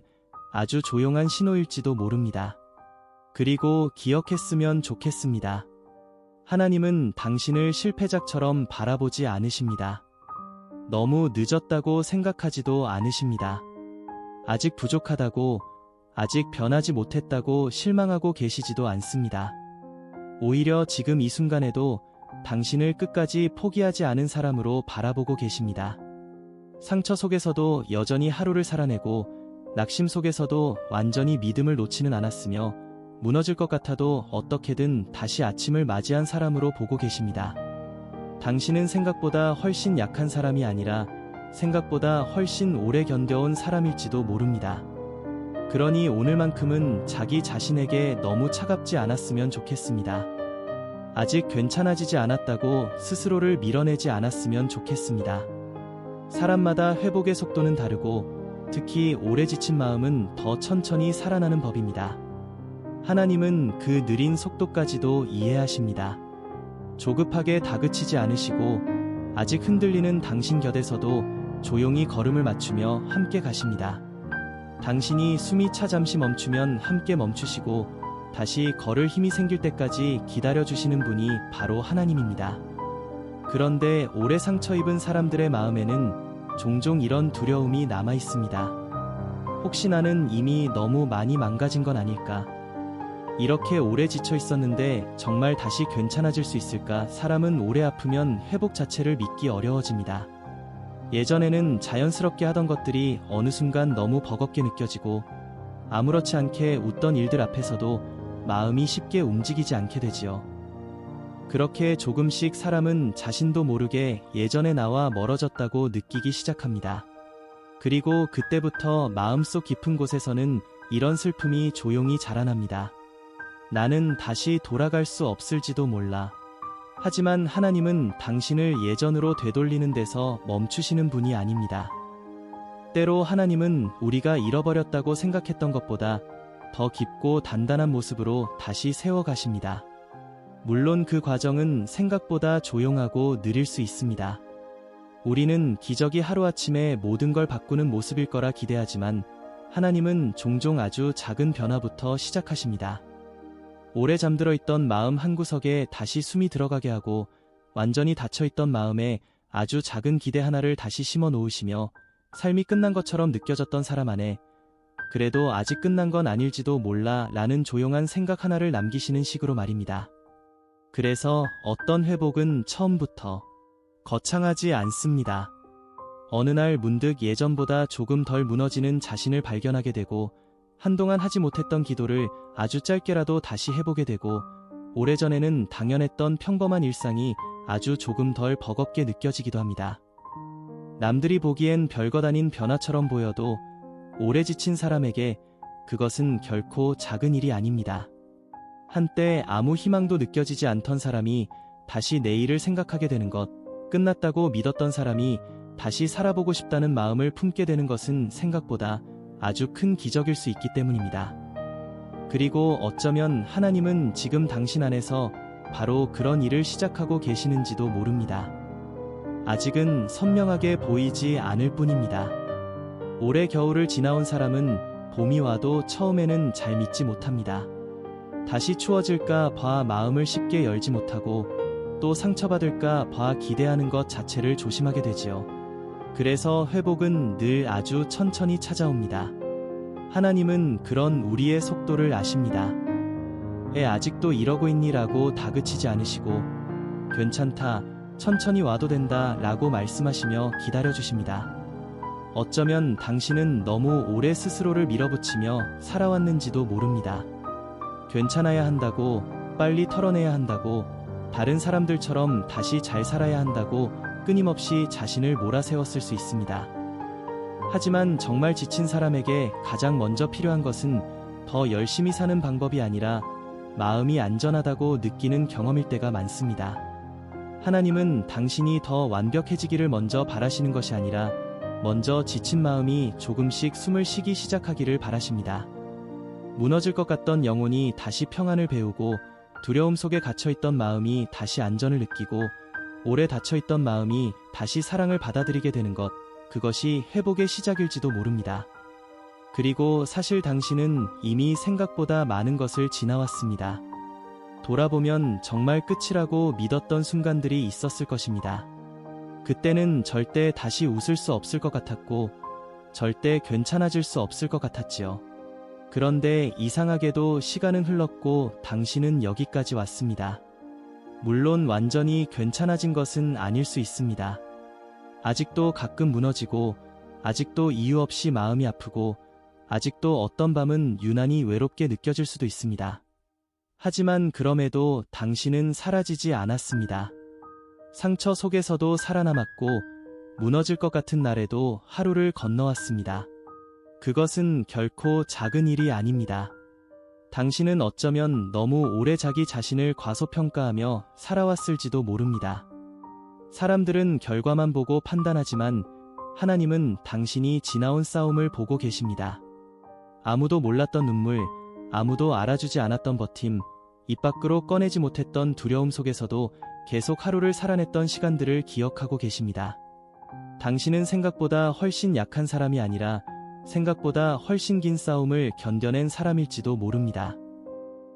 Speaker 1: 아주 조용한 신호일지도 모릅니다. 그리고 기억했으면 좋겠습니다. 하나님은 당신을 실패작처럼 바라보지 않으십니다. 너무 늦었다고 생각하지도 않으십니다. 아직 부족하다고, 아직 변하지 못했다고 실망하고 계시지도 않습니다. 오히려 지금 이 순간에도 당신을 끝까지 포기하지 않은 사람으로 바라보고 계십니다. 상처 속에서도 여전히 하루를 살아내고, 낙심 속에서도 완전히 믿음을 놓지는 않았으며, 무너질 것 같아도 어떻게든 다시 아침을 맞이한 사람으로 보고 계십니다. 당신은 생각보다 훨씬 약한 사람이 아니라 생각보다 훨씬 오래 견뎌온 사람일지도 모릅니다. 그러니 오늘만큼은 자기 자신에게 너무 차갑지 않았으면 좋겠습니다. 아직 괜찮아지지 않았다고 스스로를 밀어내지 않았으면 좋겠습니다. 사람마다 회복의 속도는 다르고, 특히 오래 지친 마음은 더 천천히 살아나는 법입니다. 하나님은 그 느린 속도까지도 이해하십니다. 조급하게 다그치지 않으시고, 아직 흔들리는 당신 곁에서도 조용히 걸음을 맞추며 함께 가십니다. 당신이 숨이 차 잠시 멈추면 함께 멈추시고, 다시 걸을 힘이 생길 때까지 기다려주시는 분이 바로 하나님입니다. 그런데 오래 상처 입은 사람들의 마음에는 종종 이런 두려움이 남아 있습니다. 혹시 나는 이미 너무 많이 망가진 건 아닐까? 이렇게 오래 지쳐 있었는데 정말 다시 괜찮아질 수 있을까? 사람은 오래 아프면 회복 자체를 믿기 어려워집니다. 예전에는 자연스럽게 하던 것들이 어느 순간 너무 버겁게 느껴지고, 아무렇지 않게 웃던 일들 앞에서도 마음이 쉽게 움직이지 않게 되지요. 그렇게 조금씩 사람은 자신도 모르게 예전의 나와 멀어졌다고 느끼기 시작합니다. 그리고 그때부터 마음속 깊은 곳에서는 이런 슬픔이 조용히 자라납니다. 나는 다시 돌아갈 수 없을지도 몰라. 하지만 하나님은 당신을 예전으로 되돌리는 데서 멈추시는 분이 아닙니다. 때로 하나님은 우리가 잃어버렸다고 생각했던 것보다 더 깊고 단단한 모습으로 다시 세워가십니다. 물론 그 과정은 생각보다 조용하고 느릴 수 있습니다. 우리는 기적이 하루아침에 모든 걸 바꾸는 모습일 거라 기대하지만 하나님은 종종 아주 작은 변화부터 시작하십니다. 오래 잠들어 있던 마음 한구석에 다시 숨이 들어가게 하고 완전히 닫혀있던 마음에 아주 작은 기대 하나를 다시 심어 놓으시며 삶이 끝난 것처럼 느껴졌던 사람 안에 그래도 아직 끝난 건 아닐지도 몰라 라는 조용한 생각 하나를 남기시는 식으로 말입니다. 그래서 어떤 회복은 처음부터 거창하지 않습니다. 어느 날 문득 예전보다 조금 덜 무너지는 자신을 발견하게 되고 한동안 하지 못했던 기도를 아주 짧게라도 다시 해보게 되고 오래전에는 당연했던 평범한 일상이 아주 조금 덜 버겁게 느껴지기도 합니다. 남들이 보기엔 별것 아닌 변화처럼 보여도 오래 지친 사람에게 그것은 결코 작은 일이 아닙니다. 한때 아무 희망도 느껴지지 않던 사람이 다시 내일을 생각하게 되는 것, 끝났다고 믿었던 사람이 다시 살아보고 싶다는 마음을 품게 되는 것은 생각보다 아주 큰 기적일 수 있기 때문입니다. 그리고 어쩌면 하나님은 지금 당신 안에서 바로 그런 일을 시작하고 계시는지도 모릅니다. 아직은 선명하게 보이지 않을 뿐입니다. 올해 겨울을 지나온 사람은 봄이 와도 처음에는 잘 믿지 못합니다. 다시 추워질까 봐 마음을 쉽게 열지 못하고 또 상처받을까 봐 기대하는 것 자체를 조심하게 되지요. 그래서 회복은 늘 아주 천천히 찾아옵니다. 하나님은 그런 우리의 속도를 아십니다. 아직도 이러고 있니? 라고 다그치지 않으시고 괜찮다, 천천히 와도 된다 라고 말씀하시며 기다려주십니다. 어쩌면 당신은 너무 오래 스스로를 밀어붙이며 살아왔는지도 모릅니다. 괜찮아야 한다고, 빨리 털어내야 한다고, 다른 사람들처럼 다시 잘 살아야 한다고 끊임없이 자신을 몰아세웠을 수 있습니다. 하지만 정말 지친 사람에게 가장 먼저 필요한 것은 더 열심히 사는 방법이 아니라 마음이 안전하다고 느끼는 경험일 때가 많습니다. 하나님은 당신이 더 완벽해지기를 먼저 바라시는 것이 아니라 먼저 지친 마음이 조금씩 숨을 쉬기 시작하기를 바라십니다. 무너질 것 같던 영혼이 다시 평안을 배우고 두려움 속에 갇혀있던 마음이 다시 안전을 느끼고 오래 닫혀있던 마음이 다시 사랑을 받아들이게 되는 것, 그것이 회복의 시작일지도 모릅니다. 그리고 사실 당신은 이미 생각보다 많은 것을 지나왔습니다. 돌아보면 정말 끝이라고 믿었던 순간들이 있었을 것입니다. 그때는 절대 다시 웃을 수 없을 것 같았고 절대 괜찮아질 수 없을 것 같았지요. 그런데 이상하게도 시간은 흘렀고 당신은 여기까지 왔습니다. 물론 완전히 괜찮아진 것은 아닐 수 있습니다. 아직도 가끔 무너지고 아직도 이유 없이 마음이 아프고 아직도 어떤 밤은 유난히 외롭게 느껴질 수도 있습니다. 하지만 그럼에도 당신은 사라지지 않았습니다. 상처 속에서도 살아남았고 무너질 것 같은 날에도 하루를 건너왔습니다. 그것은 결코 작은 일이 아닙니다. 당신은 어쩌면 너무 오래 자기 자신을 과소평가하며 살아왔을지도 모릅니다. 사람들은 결과만 보고 판단하지만 하나님은 당신이 지나온 싸움을 보고 계십니다. 아무도 몰랐던 눈물, 아무도 알아주지 않았던 버팀, 입 밖으로 꺼내지 못했던 두려움 속에서도 계속 하루를 살아냈던 시간들을 기억하고 계십니다. 당신은 생각보다 훨씬 약한 사람이 아니라 생각보다 훨씬 긴 싸움을 견뎌낸 사람일지도 모릅니다.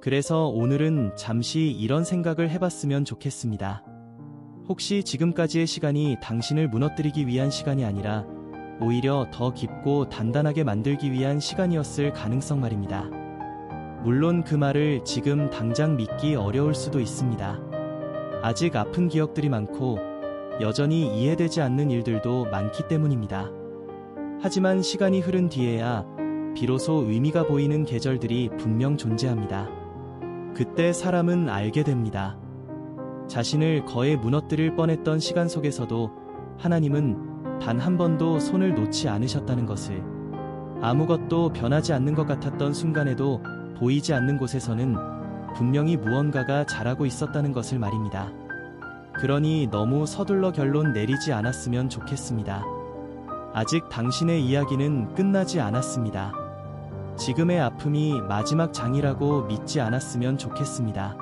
Speaker 1: 그래서 오늘은 잠시 이런 생각을 해봤으면 좋겠습니다. 혹시 지금까지의 시간이 당신을 무너뜨리기 위한 시간이 아니라 오히려 더 깊고 단단하게 만들기 위한 시간이었을 가능성 말입니다. 물론 그 말을 지금 당장 믿기 어려울 수도 있습니다. 아직 아픈 기억들이 많고 여전히 이해되지 않는 일들도 많기 때문입니다. 하지만 시간이 흐른 뒤에야 비로소 의미가 보이는 계절들이 분명 존재합니다. 그때 사람은 알게 됩니다. 자신을 거에 무너뜨릴 뻔했던 시간 속에서도 하나님은 단 한 번도 손을 놓지 않으셨다는 것을, 아무것도 변하지 않는 것 같았던 순간에도 보이지 않는 곳에서는 분명히 무언가가 자라고 있었다는 것을 말입니다. 그러니 너무 서둘러 결론 내리지 않았으면 좋겠습니다. 아직 당신의 이야기는 끝나지 않았습니다. 지금의 아픔이 마지막 장이라고 믿지 않았으면 좋겠습니다.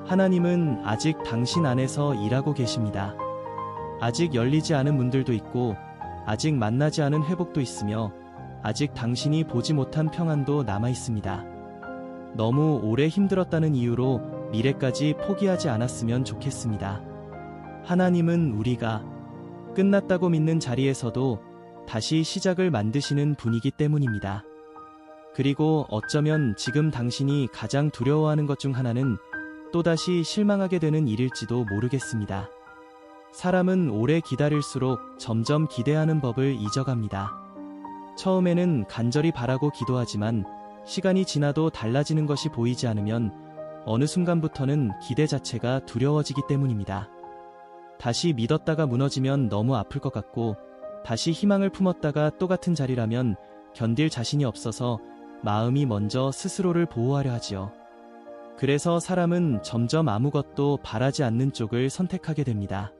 Speaker 1: 하나님은 아직 당신 안에서 일하고 계십니다. 아직 열리지 않은 문들도 있고, 아직 만나지 않은 회복도 있으며, 아직 당신이 보지 못한 평안도 남아 있습니다. 너무 오래 힘들었다는 이유로 미래까지 포기하지 않았으면 좋겠습니다. 하나님은 우리가 끝났다고 믿는 자리에서도 다시 시작을 만드시는 분이기 때문입니다. 그리고 어쩌면 지금 당신이 가장 두려워하는 것 중 하나는 또다시 실망하게 되는 일일지도 모르겠습니다. 사람은 오래 기다릴수록 점점 기대하는 법을 잊어갑니다. 처음에는 간절히 바라고 기도하지만 시간이 지나도 달라지는 것이 보이지 않으면 어느 순간부터는 기대 자체가 두려워지기 때문입니다. 다시 믿었다가 무너지면 너무 아플 것 같고, 다시 희망을 품었다가 또 같은 자리라면 견딜 자신이 없어서 마음이 먼저 스스로를 보호하려 하지요. 그래서 사람은 점점 아무것도 바라지 않는 쪽을 선택하게 됩니다.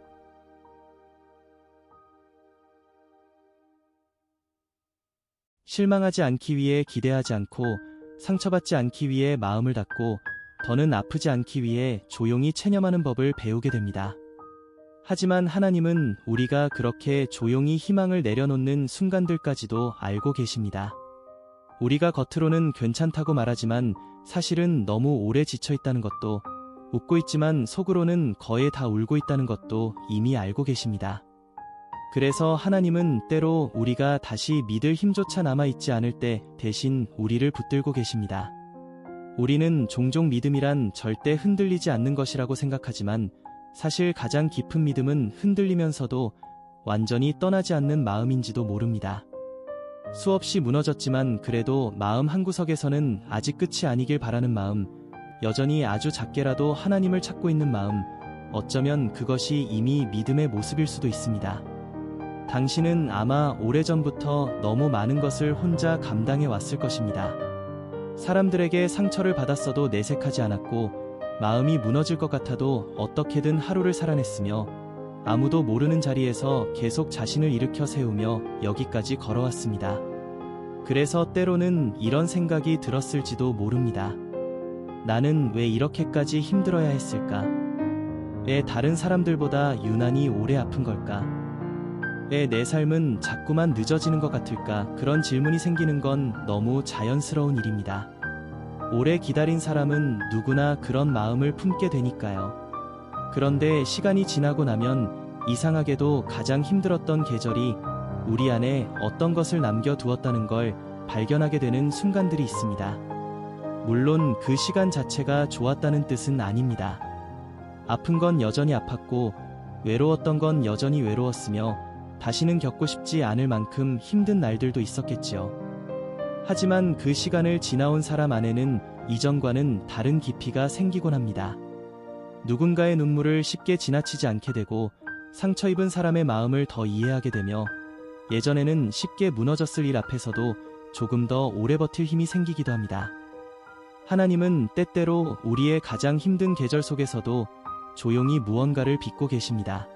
Speaker 1: 실망하지 않기 위해 기대하지 않고, 상처받지 않기 위해 마음을 닫고, 더는 아프지 않기 위해 조용히 체념하는 법을 배우게 됩니다. 하지만 하나님은 우리가 그렇게 조용히 희망을 내려놓는 순간들까지도 알고 계십니다. 우리가 겉으로는 괜찮다고 말하지만 사실은 너무 오래 지쳐있다는 것도, 웃고 있지만 속으로는 거의 다 울고 있다는 것도 이미 알고 계십니다. 그래서 하나님은 때로 우리가 다시 믿을 힘조차 남아있지 않을 때 대신 우리를 붙들고 계십니다. 우리는 종종 믿음이란 절대 흔들리지 않는 것이라고 생각하지만 사실 가장 깊은 믿음은 흔들리면서도 완전히 떠나지 않는 마음인지도 모릅니다. 수없이 무너졌지만 그래도 마음 한구석에서는 아직 끝이 아니길 바라는 마음, 여전히 아주 작게라도 하나님을 찾고 있는 마음, 어쩌면 그것이 이미 믿음의 모습일 수도 있습니다. 당신은 아마 오래전부터 너무 많은 것을 혼자 감당해 왔을 것입니다. 사람들에게 상처를 받았어도 내색하지 않았고, 마음이 무너질 것 같아도 어떻게든 하루를 살아냈으며, 아무도 모르는 자리에서 계속 자신을 일으켜 세우며 여기까지 걸어왔습니다. 그래서 때로는 이런 생각이 들었을지도 모릅니다. 나는 왜 이렇게까지 힘들어야 했을까? 왜 다른 사람들보다 유난히 오래 아픈 걸까? 왜 내 삶은 자꾸만 늦어지는 것 같을까? 그런 질문이 생기는 건 너무 자연스러운 일입니다. 오래 기다린 사람은 누구나 그런 마음을 품게 되니까요. 그런데 시간이 지나고 나면 이상하게도 가장 힘들었던 계절이 우리 안에 어떤 것을 남겨두었다는 걸 발견하게 되는 순간들이 있습니다. 물론 그 시간 자체가 좋았다는 뜻은 아닙니다. 아픈 건 여전히 아팠고, 외로웠던 건 여전히 외로웠으며, 다시는 겪고 싶지 않을 만큼 힘든 날들도 있었겠지요. 하지만 그 시간을 지나온 사람 안에는 이전과는 다른 깊이가 생기곤 합니다. 누군가의 눈물을 쉽게 지나치지 않게 되고, 상처 입은 사람의 마음을 더 이해하게 되며, 예전에는 쉽게 무너졌을 일 앞에서도 조금 더 오래 버틸 힘이 생기기도 합니다. 하나님은 때때로 우리의 가장 힘든 계절 속에서도 조용히 무언가를 빚고 계십니다.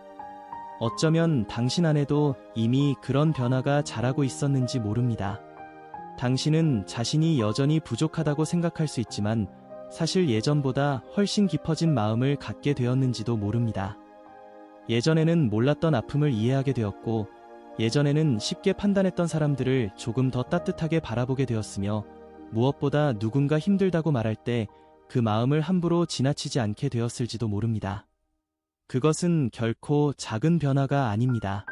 Speaker 1: 어쩌면 당신 안에도 이미 그런 변화가 자라고 있었는지 모릅니다. 당신은 자신이 여전히 부족하다고 생각할 수 있지만 사실 예전보다 훨씬 깊어진 마음을 갖게 되었는지도 모릅니다. 예전에는 몰랐던 아픔을 이해하게 되었고, 예전에는 쉽게 판단했던 사람들을 조금 더 따뜻하게 바라보게 되었으며, 무엇보다 누군가 힘들다고 말할 때 그 마음을 함부로 지나치지 않게 되었을지도 모릅니다. 그것은 결코 작은 변화가 아닙니다.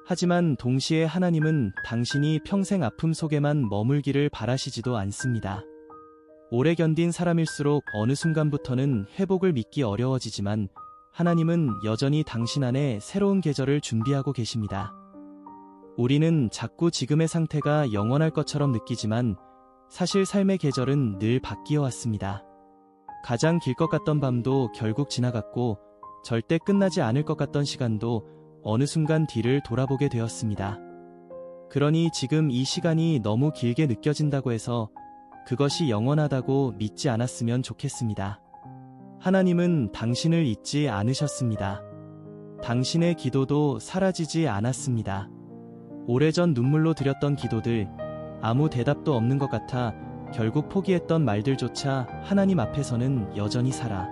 Speaker 1: 하지만 동시에 하나님은 당신이 평생 아픔 속에만 머물기를 바라시지도 않습니다. 오래 견딘 사람일수록 어느 순간부터는 회복을 믿기 어려워지지만 하나님은 여전히 당신 안에 새로운 계절을 준비하고 계십니다. 우리는 자꾸 지금의 상태가 영원할 것처럼 느끼지만 사실 삶의 계절은 늘 바뀌어 왔습니다. 가장 길 것 같던 밤도 결국 지나갔고 절대 끝나지 않을 것 같던 시간도 어느 순간 뒤를 돌아보게 되었습니다. 그러니 지금 이 시간이 너무 길게 느껴진다고 해서 그것이 영원하다고 믿지 않았으면 좋겠습니다. 하나님은 당신을 잊지 않으셨습니다. 당신의 기도도 사라지지 않았습니다. 오래전 눈물로 드렸던 기도들, 아무 대답도 없는 것 같아 결국 포기했던 말들조차 하나님 앞에서는 여전히 살아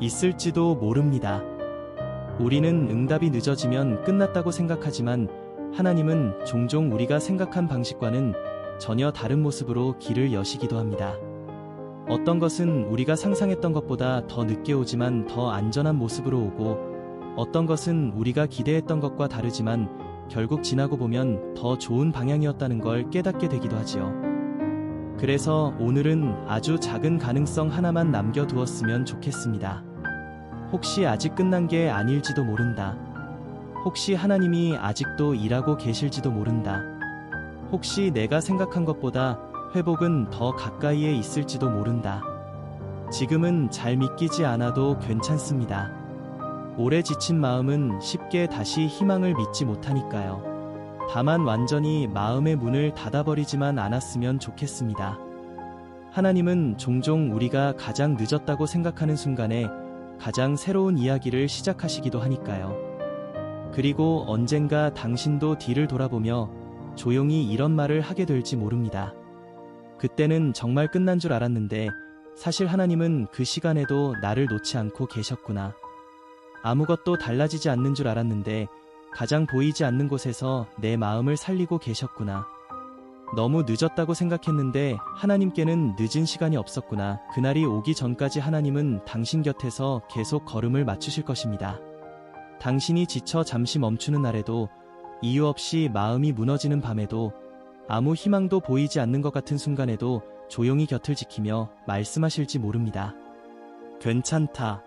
Speaker 1: 있을지도 모릅니다. 우리는 응답이 늦어지면 끝났다고 생각하지만 하나님은 종종 우리가 생각한 방식과는 전혀 다른 모습으로 길을 여시기도 합니다. 어떤 것은 우리가 상상했던 것보다 더 늦게 오지만 더 안전한 모습으로 오고, 어떤 것은 우리가 기대했던 것과 다르지만 결국 지나고 보면 더 좋은 방향이었다는 걸 깨닫게 되기도 하지요. 그래서 오늘은 아주 작은 가능성 하나만 남겨두었으면 좋겠습니다. 혹시 아직 끝난 게 아닐지도 모른다. 혹시 하나님이 아직도 일하고 계실지도 모른다. 혹시 내가 생각한 것보다 회복은 더 가까이에 있을지도 모른다. 지금은 잘 믿기지 않아도 괜찮습니다. 오래 지친 마음은 쉽게 다시 희망을 믿지 못하니까요. 다만 완전히 마음의 문을 닫아버리지만 않았으면 좋겠습니다. 하나님은 종종 우리가 가장 늦었다고 생각하는 순간에 가장 새로운 이야기를 시작하시기도 하니까요. 그리고 언젠가 당신도 뒤를 돌아보며 조용히 이런 말을 하게 될지 모릅니다. 그때는 정말 끝난 줄 알았는데 사실 하나님은 그 시간에도 나를 놓지 않고 계셨구나. 아무것도 달라지지 않는 줄 알았는데 가장 보이지 않는 곳에서 내 마음을 살리고 계셨구나. 너무 늦었다고 생각했는데 하나님께는 늦은 시간이 없었구나. 그날이 오기 전까지 하나님은 당신 곁에서 계속 걸음을 맞추실 것입니다. 당신이 지쳐 잠시 멈추는 날에도, 이유 없이 마음이 무너지는 밤에도, 아무 희망도 보이지 않는 것 같은 순간에도 조용히 곁을 지키며 말씀하실지 모릅니다. 괜찮다.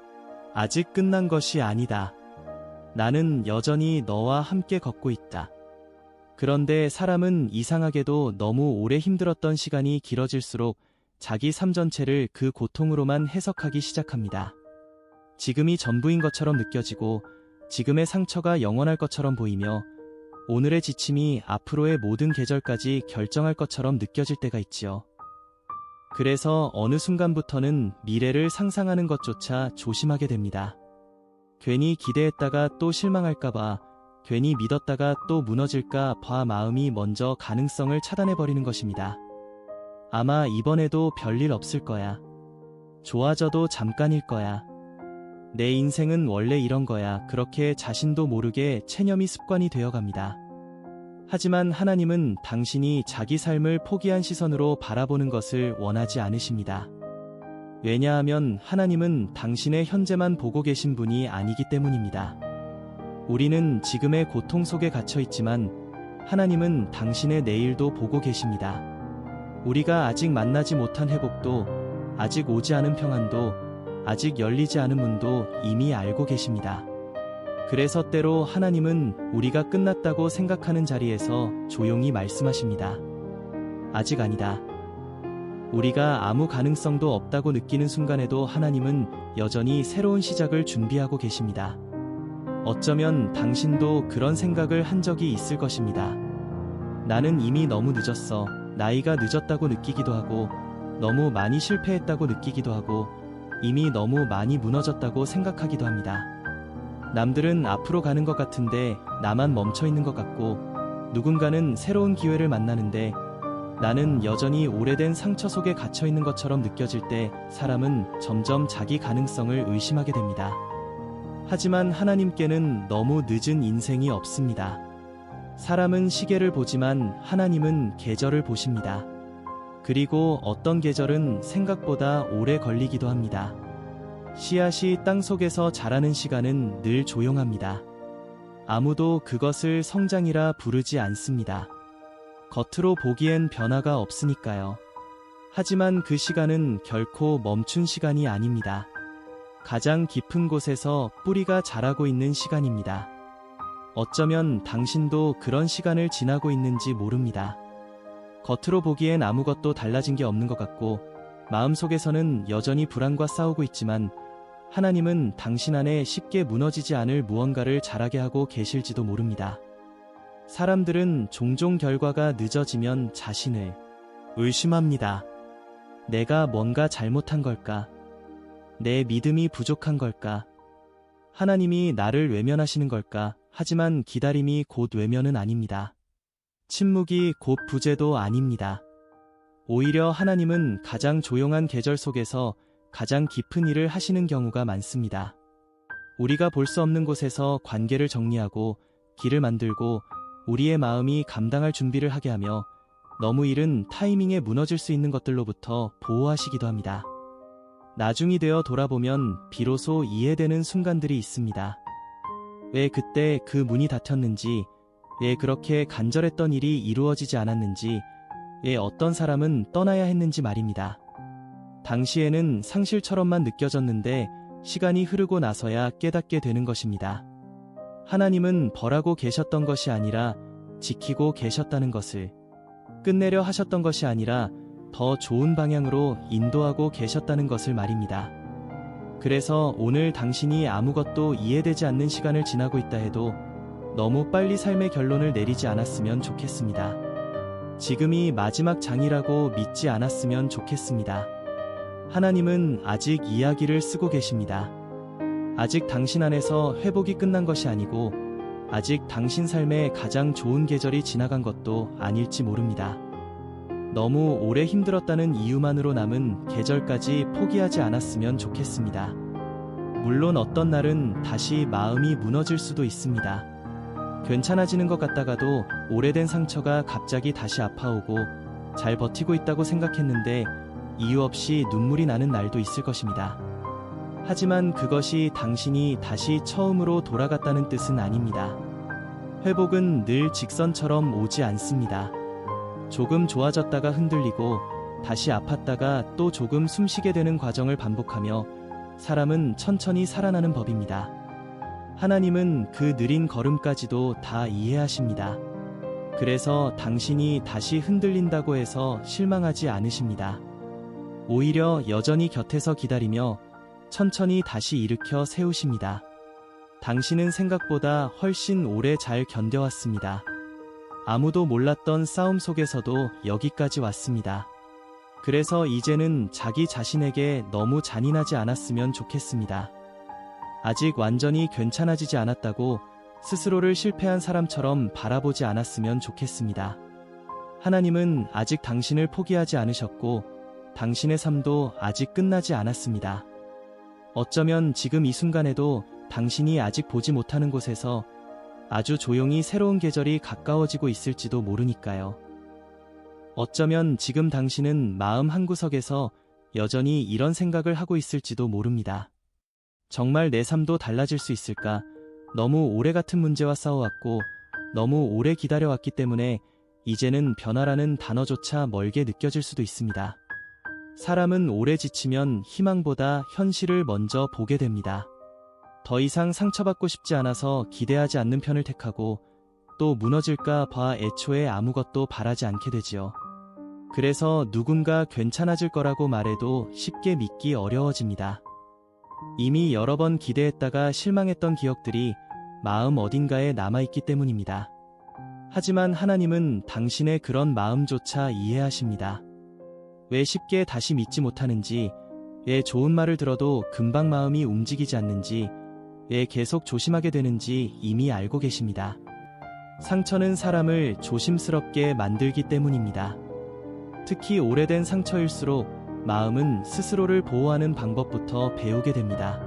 Speaker 1: 아직 끝난 것이 아니다. 나는 여전히 너와 함께 걷고 있다. 그런데 사람은 이상하게도 너무 오래 힘들었던 시간이 길어질수록 자기 삶 전체를 그 고통으로만 해석하기 시작합니다. 지금이 전부인 것처럼 느껴지고 지금의 상처가 영원할 것처럼 보이며 오늘의 지침이 앞으로의 모든 계절까지 결정할 것처럼 느껴질 때가 있지요. 그래서 어느 순간부터는 미래를 상상하는 것조차 조심하게 됩니다. 괜히 기대했다가 또 실망할까봐, 괜히 믿었다가 또 무너질까 봐 마음이 먼저 가능성을 차단해버리는 것입니다. 아마 이번에도 별일 없을 거야. 좋아져도 잠깐일 거야. 내 인생은 원래 이런 거야. 그렇게 자신도 모르게 체념이 습관이 되어갑니다. 하지만 하나님은 당신이 자기 삶을 포기한 시선으로 바라보는 것을 원하지 않으십니다. 왜냐하면 하나님은 당신의 현재만 보고 계신 분이 아니기 때문입니다. 우리는 지금의 고통 속에 갇혀 있지만 하나님은 당신의 내일도 보고 계십니다. 우리가 아직 만나지 못한 회복도, 아직 오지 않은 평안도, 아직 열리지 않은 문도 이미 알고 계십니다. 그래서 때로 하나님은 우리가 끝났다고 생각하는 자리에서 조용히 말씀하십니다. 아직 아니다. 우리가 아무 가능성도 없다고 느끼는 순간에도 하나님은 여전히 새로운 시작을 준비하고 계십니다. 어쩌면 당신도 그런 생각을 한 적이 있을 것입니다. 나는 이미 너무 늦었어. 나이가 늦었다고 느끼기도 하고, 너무 많이 실패했다고 느끼기도 하고, 이미 너무 많이 무너졌다고 생각하기도 합니다. 남들은 앞으로 가는 것 같은데 나만 멈춰 있는 것 같고, 누군가는 새로운 기회를 만나는데 나는 여전히 오래된 상처 속에 갇혀 있는 것처럼 느껴질 때 사람은 점점 자기 가능성을 의심하게 됩니다. 하지만 하나님께는 너무 늦은 인생이 없습니다. 사람은 시계를 보지만 하나님은 계절을 보십니다. 그리고 어떤 계절은 생각보다 오래 걸리기도 합니다. 씨앗이 땅 속에서 자라는 시간은 늘 조용합니다. 아무도 그것을 성장이라 부르지 않습니다. 겉으로 보기엔 변화가 없으니까요. 하지만 그 시간은 결코 멈춘 시간이 아닙니다. 가장 깊은 곳에서 뿌리가 자라고 있는 시간입니다. 어쩌면 당신도 그런 시간을 지나고 있는지 모릅니다. 겉으로 보기엔 아무것도 달라진 게 없는 것 같고 마음속에서는 여전히 불안과 싸우고 있지만 하나님은 당신 안에 쉽게 무너지지 않을 무언가를 자라게 하고 계실지도 모릅니다. 사람들은 종종 결과가 늦어지면 자신을 의심합니다. 내가 뭔가 잘못한 걸까? 내 믿음이 부족한 걸까? 하나님이 나를 외면하시는 걸까? 하지만 기다림이 곧 외면은 아닙니다. 침묵이 곧 부재도 아닙니다. 오히려 하나님은 가장 조용한 계절 속에서 가장 깊은 일을 하시는 경우가 많습니다. 우리가 볼 수 없는 곳에서 관계를 정리하고 길을 만들고 우리의 마음이 감당할 준비를 하게 하며 너무 이른 타이밍에 무너질 수 있는 것들로부터 보호하시기도 합니다. 나중이 되어 돌아보면 비로소 이해되는 순간들이 있습니다. 왜 그때 그 문이 닫혔는지, 왜 그렇게 간절했던 일이 이루어지지 않았는지, 왜 어떤 사람은 떠나야 했는지 말입니다. 당시에는 상실처럼만 느껴졌는데 시간이 흐르고 나서야 깨닫게 되는 것입니다. 하나님은 벌하고 계셨던 것이 아니라 지키고 계셨다는 것을, 끝내려 하셨던 것이 아니라 더 좋은 방향으로 인도하고 계셨다는 것을 말입니다. 그래서 오늘 당신이 아무것도 이해되지 않는 시간을 지나고 있다 해도 너무 빨리 삶의 결론을 내리지 않았으면 좋겠습니다. 지금이 마지막 장이라고 믿지 않았으면 좋겠습니다. 하나님은 아직 이야기를 쓰고 계십니다. 아직 당신 안에서 회복이 끝난 것이 아니고 아직 당신 삶의 가장 좋은 계절이 지나간 것도 아닐지 모릅니다. 너무 오래 힘들었다는 이유만으로 남은 계절까지 포기하지 않았으면 좋겠습니다. 물론 어떤 날은 다시 마음이 무너질 수도 있습니다. 괜찮아지는 것 같다가도 오래된 상처가 갑자기 다시 아파오고 잘 버티고 있다고 생각했는데 이유 없이 눈물이 나는 날도 있을 것입니다. 하지만 그것이 당신이 다시 처음으로 돌아갔다는 뜻은 아닙니다. 회복은 늘 직선처럼 오지 않습니다. 조금 좋아졌다가 흔들리고 다시 아팠다가 또 조금 숨쉬게 되는 과정을 반복하며 사람은 천천히 살아나는 법입니다. 하나님은 그 느린 걸음까지도 다 이해하십니다. 그래서 당신이 다시 흔들린다고 해서 실망하지 않으십니다. 오히려 여전히 곁에서 기다리며 천천히 다시 일으켜 세우십니다. 당신은 생각보다 훨씬 오래 잘 견뎌왔습니다. 아무도 몰랐던 싸움 속에서도 여기까지 왔습니다. 그래서 이제는 자기 자신에게 너무 잔인하지 않았으면 좋겠습니다. 아직 완전히 괜찮아지지 않았다고 스스로를 실패한 사람처럼 바라보지 않았으면 좋겠습니다. 하나님은 아직 당신을 포기하지 않으셨고 당신의 삶도 아직 끝나지 않았습니다. 어쩌면 지금 이 순간에도 당신이 아직 보지 못하는 곳에서 아주 조용히 새로운 계절이 가까워지고 있을지도 모르니까요. 어쩌면 지금 당신은 마음 한구석에서 여전히 이런 생각을 하고 있을지도 모릅니다. 정말 내 삶도 달라질 수 있을까? 너무 오래 같은 문제와 싸워왔고 너무 오래 기다려왔기 때문에 이제는 변화라는 단어조차 멀게 느껴질 수도 있습니다. 사람은 오래 지치면 희망보다 현실을 먼저 보게 됩니다. 더 이상 상처받고 싶지 않아서 기대하지 않는 편을 택하고 또 무너질까 봐 애초에 아무것도 바라지 않게 되지요. 그래서 누군가 괜찮아질 거라고 말해도 쉽게 믿기 어려워집니다. 이미 여러 번 기대했다가 실망했던 기억들이 마음 어딘가에 남아있기 때문입니다. 하지만 하나님은 당신의 그런 마음조차 이해하십니다. 왜 쉽게 다시 믿지 못하는지, 왜 좋은 말을 들어도 금방 마음이 움직이지 않는지, 왜 계속 조심하게 되는지 이미 알고 계십니다. 상처는 사람을 조심스럽게 만들기 때문입니다. 특히 오래된 상처일수록 마음은 스스로를 보호하는 방법부터 배우게 됩니다.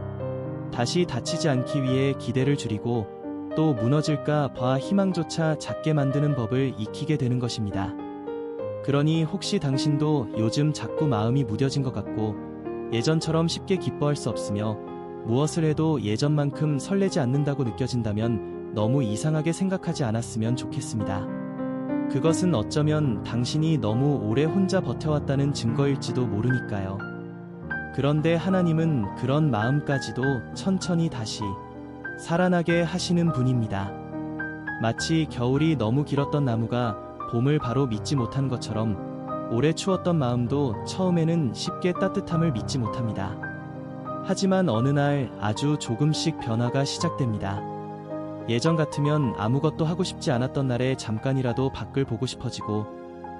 Speaker 1: 다시 다치지 않기 위해 기대를 줄이고 또 무너질까 봐 희망조차 작게 만드는 법을 익히게 되는 것입니다. 그러니 혹시 당신도 요즘 자꾸 마음이 무뎌진 것 같고 예전처럼 쉽게 기뻐할 수 없으며 무엇을 해도 예전만큼 설레지 않는다고 느껴진다면 너무 이상하게 생각하지 않았으면 좋겠습니다. 그것은 어쩌면 당신이 너무 오래 혼자 버텨왔다는 증거일지도 모르니까요. 그런데 하나님은 그런 마음까지도 천천히 다시 살아나게 하시는 분입니다. 마치 겨울이 너무 길었던 나무가 봄을 바로 믿지 못한 것처럼 오래 추웠던 마음도 처음에는 쉽게 따뜻함을 믿지 못합니다. 하지만 어느 날 아주 조금씩 변화가 시작됩니다. 예전 같으면 아무것도 하고 싶지 않았던 날에 잠깐이라도 밖을 보고 싶어지고,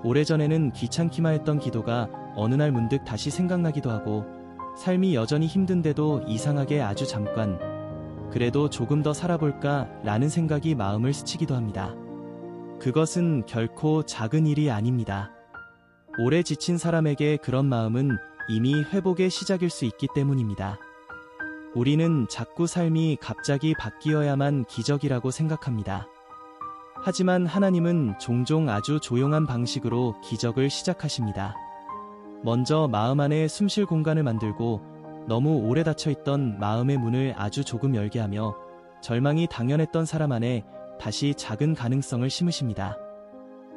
Speaker 1: 오래전에는 귀찮기만 했던 기도가 어느 날 문득 다시 생각나기도 하고, 삶이 여전히 힘든데도 이상하게 아주 잠깐 그래도 조금 더 살아볼까 라는 생각이 마음을 스치기도 합니다. 그것은 결코 작은 일이 아닙니다. 오래 지친 사람에게 그런 마음은 이미 회복의 시작일 수 있기 때문입니다. 우리는 자꾸 삶이 갑자기 바뀌어야만 기적이라고 생각합니다. 하지만 하나님은 종종 아주 조용한 방식으로 기적을 시작하십니다. 먼저 마음 안에 숨쉴 공간을 만들고, 너무 오래 닫혀있던 마음의 문을 아주 조금 열게 하며, 절망이 당연했던 사람 안에 다시 작은 가능성을 심으십니다.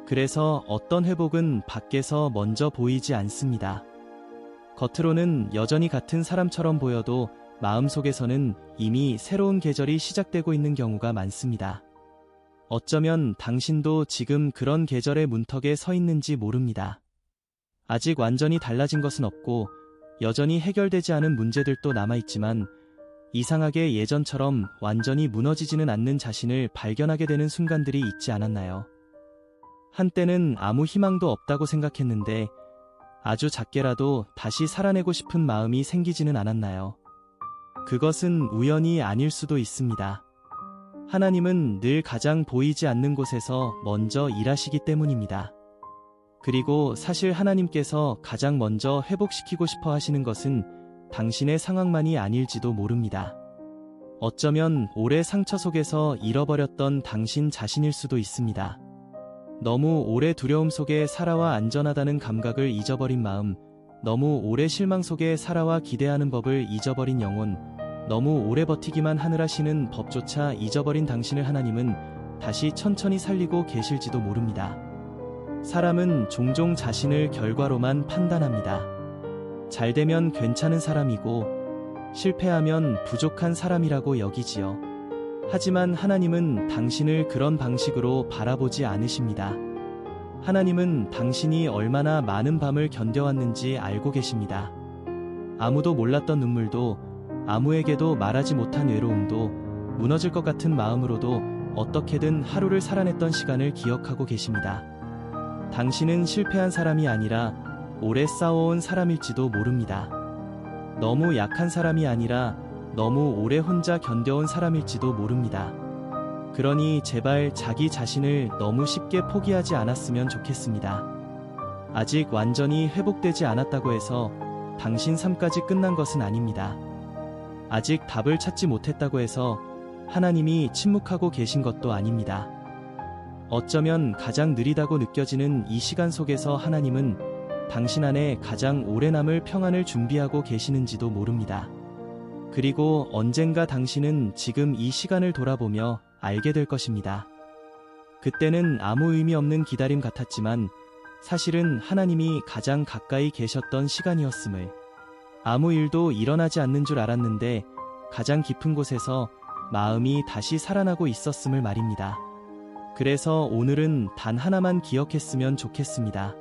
Speaker 1: 그래서 어떤 회복은 밖에서 먼저 보이지 않습니다. 겉으로는 여전히 같은 사람처럼 보여도 마음속에서는 이미 새로운 계절이 시작되고 있는 경우가 많습니다. 어쩌면 당신도 지금 그런 계절의 문턱에 서 있는지 모릅니다. 아직 완전히 달라진 것은 없고 여전히 해결되지 않은 문제들도 남아있지만, 이상하게 예전처럼 완전히 무너지지는 않는 자신을 발견하게 되는 순간들이 있지 않았나요? 한때는 아무 희망도 없다고 생각했는데 아주 작게라도 다시 살아내고 싶은 마음이 생기지는 않았나요? 그것은 우연이 아닐 수도 있습니다. 하나님은 늘 가장 보이지 않는 곳에서 먼저 일하시기 때문입니다. 그리고 사실 하나님께서 가장 먼저 회복시키고 싶어 하시는 것은 당신의 상황만이 아닐지도 모릅니다. 어쩌면 오래 상처 속에서 잃어버렸던 당신 자신일 수도 있습니다. 너무 오래 두려움 속에 살아와 안전하다는 감각을 잊어버린 마음, 너무 오래 실망 속에 살아와 기대하는 법을 잊어버린 영혼, 너무 오래 버티기만 하느라시는 법조차 잊어버린 당신을 하나님은 다시 천천히 살리고 계실지도 모릅니다. 사람은 종종 자신을 결과로만 판단합니다. 잘되면 괜찮은 사람이고 실패하면 부족한 사람이라고 여기지요. 하지만 하나님은 당신을 그런 방식으로 바라보지 않으십니다. 하나님은 당신이 얼마나 많은 밤을 견뎌왔는지 알고 계십니다. 아무도 몰랐던 눈물도, 아무에게도 말하지 못한 외로움도, 무너질 것 같은 마음으로도 어떻게든 하루를 살아냈던 시간을 기억하고 계십니다. 당신은 실패한 사람이 아니라 오래 싸워온 사람일지도 모릅니다. 너무 약한 사람이 아니라 너무 오래 혼자 견뎌온 사람일지도 모릅니다. 그러니 제발 자기 자신을 너무 쉽게 포기하지 않았으면 좋겠습니다. 아직 완전히 회복되지 않았다고 해서 당신 삶까지 끝난 것은 아닙니다. 아직 답을 찾지 못했다고 해서 하나님이 침묵하고 계신 것도 아닙니다. 어쩌면 가장 느리다고 느껴지는 이 시간 속에서 하나님은 당신 안에 가장 오래 남을 평안을 준비하고 계시는지도 모릅니다. 그리고 언젠가 당신은 지금 이 시간을 돌아보며 알게 될 것입니다. 그때는 아무 의미 없는 기다림 같았지만 사실은 하나님이 가장 가까이 계셨던 시간이었음을, 아무 일도 일어나지 않는 줄 알았는데 가장 깊은 곳에서 마음이 다시 살아나고 있었음을 말입니다. 그래서 오늘은 단 하나만 기억했으면 좋겠습니다.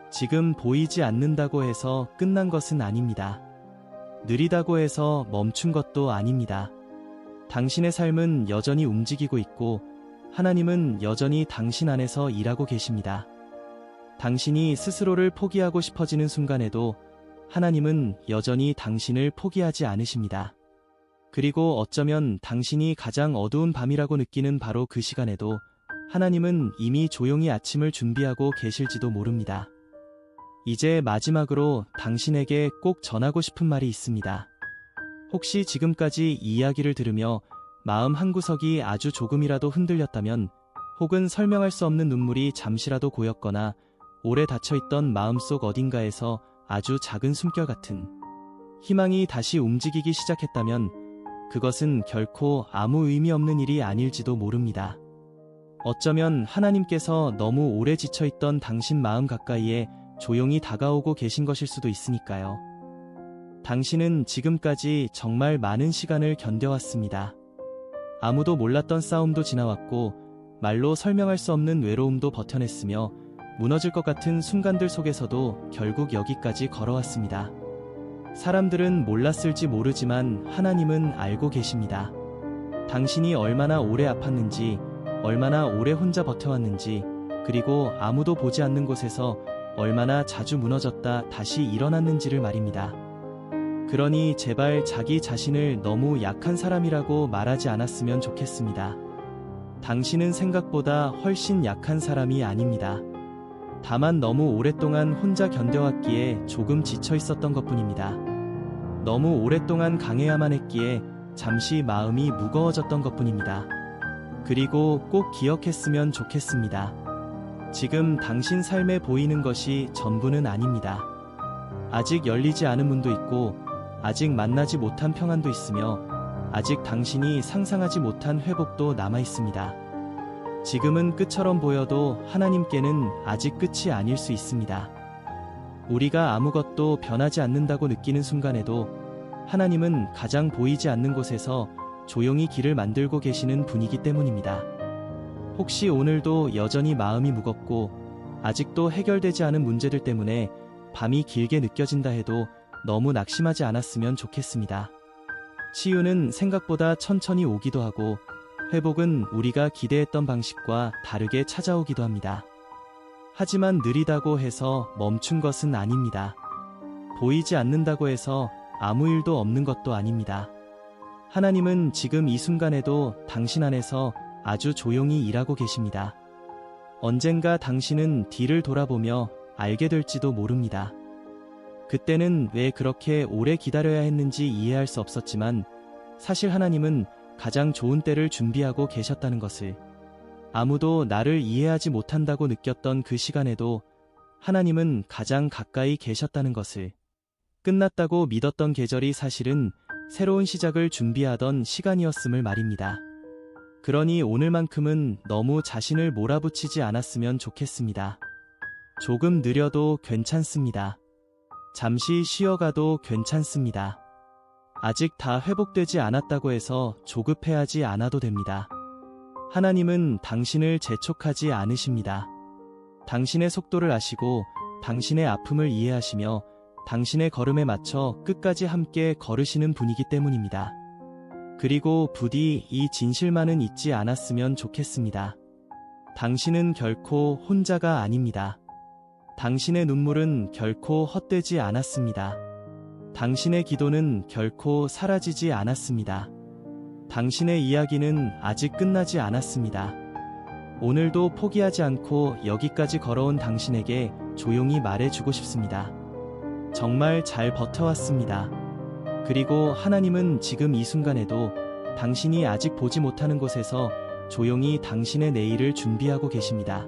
Speaker 1: 지금 보이지 않는다고 해서 끝난 것은 아닙니다. 느리다고 해서 멈춘 것도 아닙니다. 당신의 삶은 여전히 움직이고 있고 하나님은 여전히 당신 안에서 일하고 계십니다. 당신이 스스로를 포기하고 싶어지는 순간에도 하나님은 여전히 당신을 포기하지 않으십니다. 그리고 어쩌면 당신이 가장 어두운 밤이라고 느끼는 바로 그 시간에도 하나님은 이미 조용히 아침을 준비하고 계실지도 모릅니다. 이제 마지막으로 당신에게 꼭 전하고 싶은 말이 있습니다. 혹시 지금까지 이 이야기를 들으며 마음 한구석이 아주 조금이라도 흔들렸다면, 혹은 설명할 수 없는 눈물이 잠시라도 고였거나 오래 닫혀있던 마음속 어딘가에서 아주 작은 숨결 같은 희망이 다시 움직이기 시작했다면, 그것은 결코 아무 의미 없는 일이 아닐지도 모릅니다. 어쩌면 하나님께서 너무 오래 지쳐있던 당신 마음 가까이에 조용히 다가오고 계신 것일 수도 있으니까요. 당신은 지금까지 정말 많은 시간을 견뎌왔습니다. 아무도 몰랐던 싸움도 지나왔고, 말로 설명할 수 없는 외로움도 버텨냈으며 무너질 것 같은 순간들 속에서도 결국 여기까지 걸어왔습니다. 사람들은 몰랐을지 모르지만 하나님은 알고 계십니다. 당신이 얼마나 오래 아팠는지, 얼마나 오래 혼자 버텨왔는지, 그리고 아무도 보지 않는 곳에서 얼마나 자주 무너졌다 다시 일어났는지를 말입니다. 그러니 제발 자기 자신을 너무 약한 사람이라고 말하지 않았으면 좋겠습니다. 당신은 생각보다 훨씬 약한 사람이 아닙니다. 다만 너무 오랫동안 혼자 견뎌왔기에 조금 지쳐 있었던 것뿐입니다. 너무 오랫동안 강해야만 했기에 잠시 마음이 무거워졌던 것뿐입니다. 그리고 꼭 기억했으면 좋겠습니다. 지금 당신 삶에 보이는 것이 전부는 아닙니다. 아직 열리지 않은 문도 있고, 아직 만나지 못한 평안도 있으며, 아직 당신이 상상하지 못한 회복도 남아 있습니다. 지금은 끝처럼 보여도 하나님께는 아직 끝이 아닐 수 있습니다. 우리가 아무것도 변하지 않는다고 느끼는 순간에도 하나님은 가장 보이지 않는 곳에서 조용히 길을 만들고 계시는 분이기 때문입니다. 혹시 오늘도 여전히 마음이 무겁고 아직도 해결되지 않은 문제들 때문에 밤이 길게 느껴진다 해도 너무 낙심하지 않았으면 좋겠습니다. 치유는 생각보다 천천히 오기도 하고 회복은 우리가 기대했던 방식과 다르게 찾아오기도 합니다. 하지만 느리다고 해서 멈춘 것은 아닙니다. 보이지 않는다고 해서 아무 일도 없는 것도 아닙니다. 하나님은 지금 이 순간에도 당신 안에서 아주 조용히 일하고 계십니다. 언젠가 당신은 뒤를 돌아보며 알게 될지도 모릅니다. 그때는 왜 그렇게 오래 기다려야 했는지 이해할 수 없었지만 사실 하나님은 가장 좋은 때를 준비하고 계셨다는 것을, 아무도 나를 이해하지 못한다고 느꼈던 그 시간에도 하나님은 가장 가까이 계셨다는 것을, 끝났다고 믿었던 계절이 사실은 새로운 시작을 준비하던 시간이었음을 말입니다. 그러니 오늘만큼은 너무 자신을 몰아붙이지 않았으면 좋겠습니다. 조금 느려도 괜찮습니다. 잠시 쉬어가도 괜찮습니다. 아직 다 회복되지 않았다고 해서 조급해하지 않아도 됩니다. 하나님은 당신을 재촉하지 않으십니다. 당신의 속도를 아시고 당신의 아픔을 이해하시며 당신의 걸음에 맞춰 끝까지 함께 걸으시는 분이기 때문입니다. 그리고 부디 이 진실만은 잊지 않았으면 좋겠습니다. 당신은 결코 혼자가 아닙니다. 당신의 눈물은 결코 헛되지 않았습니다. 당신의 기도는 결코 사라지지 않았습니다. 당신의 이야기는 아직 끝나지 않았습니다. 오늘도 포기하지 않고 여기까지 걸어온 당신에게 조용히 말해주고 싶습니다. 정말 잘 버텨왔습니다. 그리고 하나님은 지금 이 순간에도 당신이 아직 보지 못하는 곳에서 조용히 당신의 내일을 준비하고 계십니다.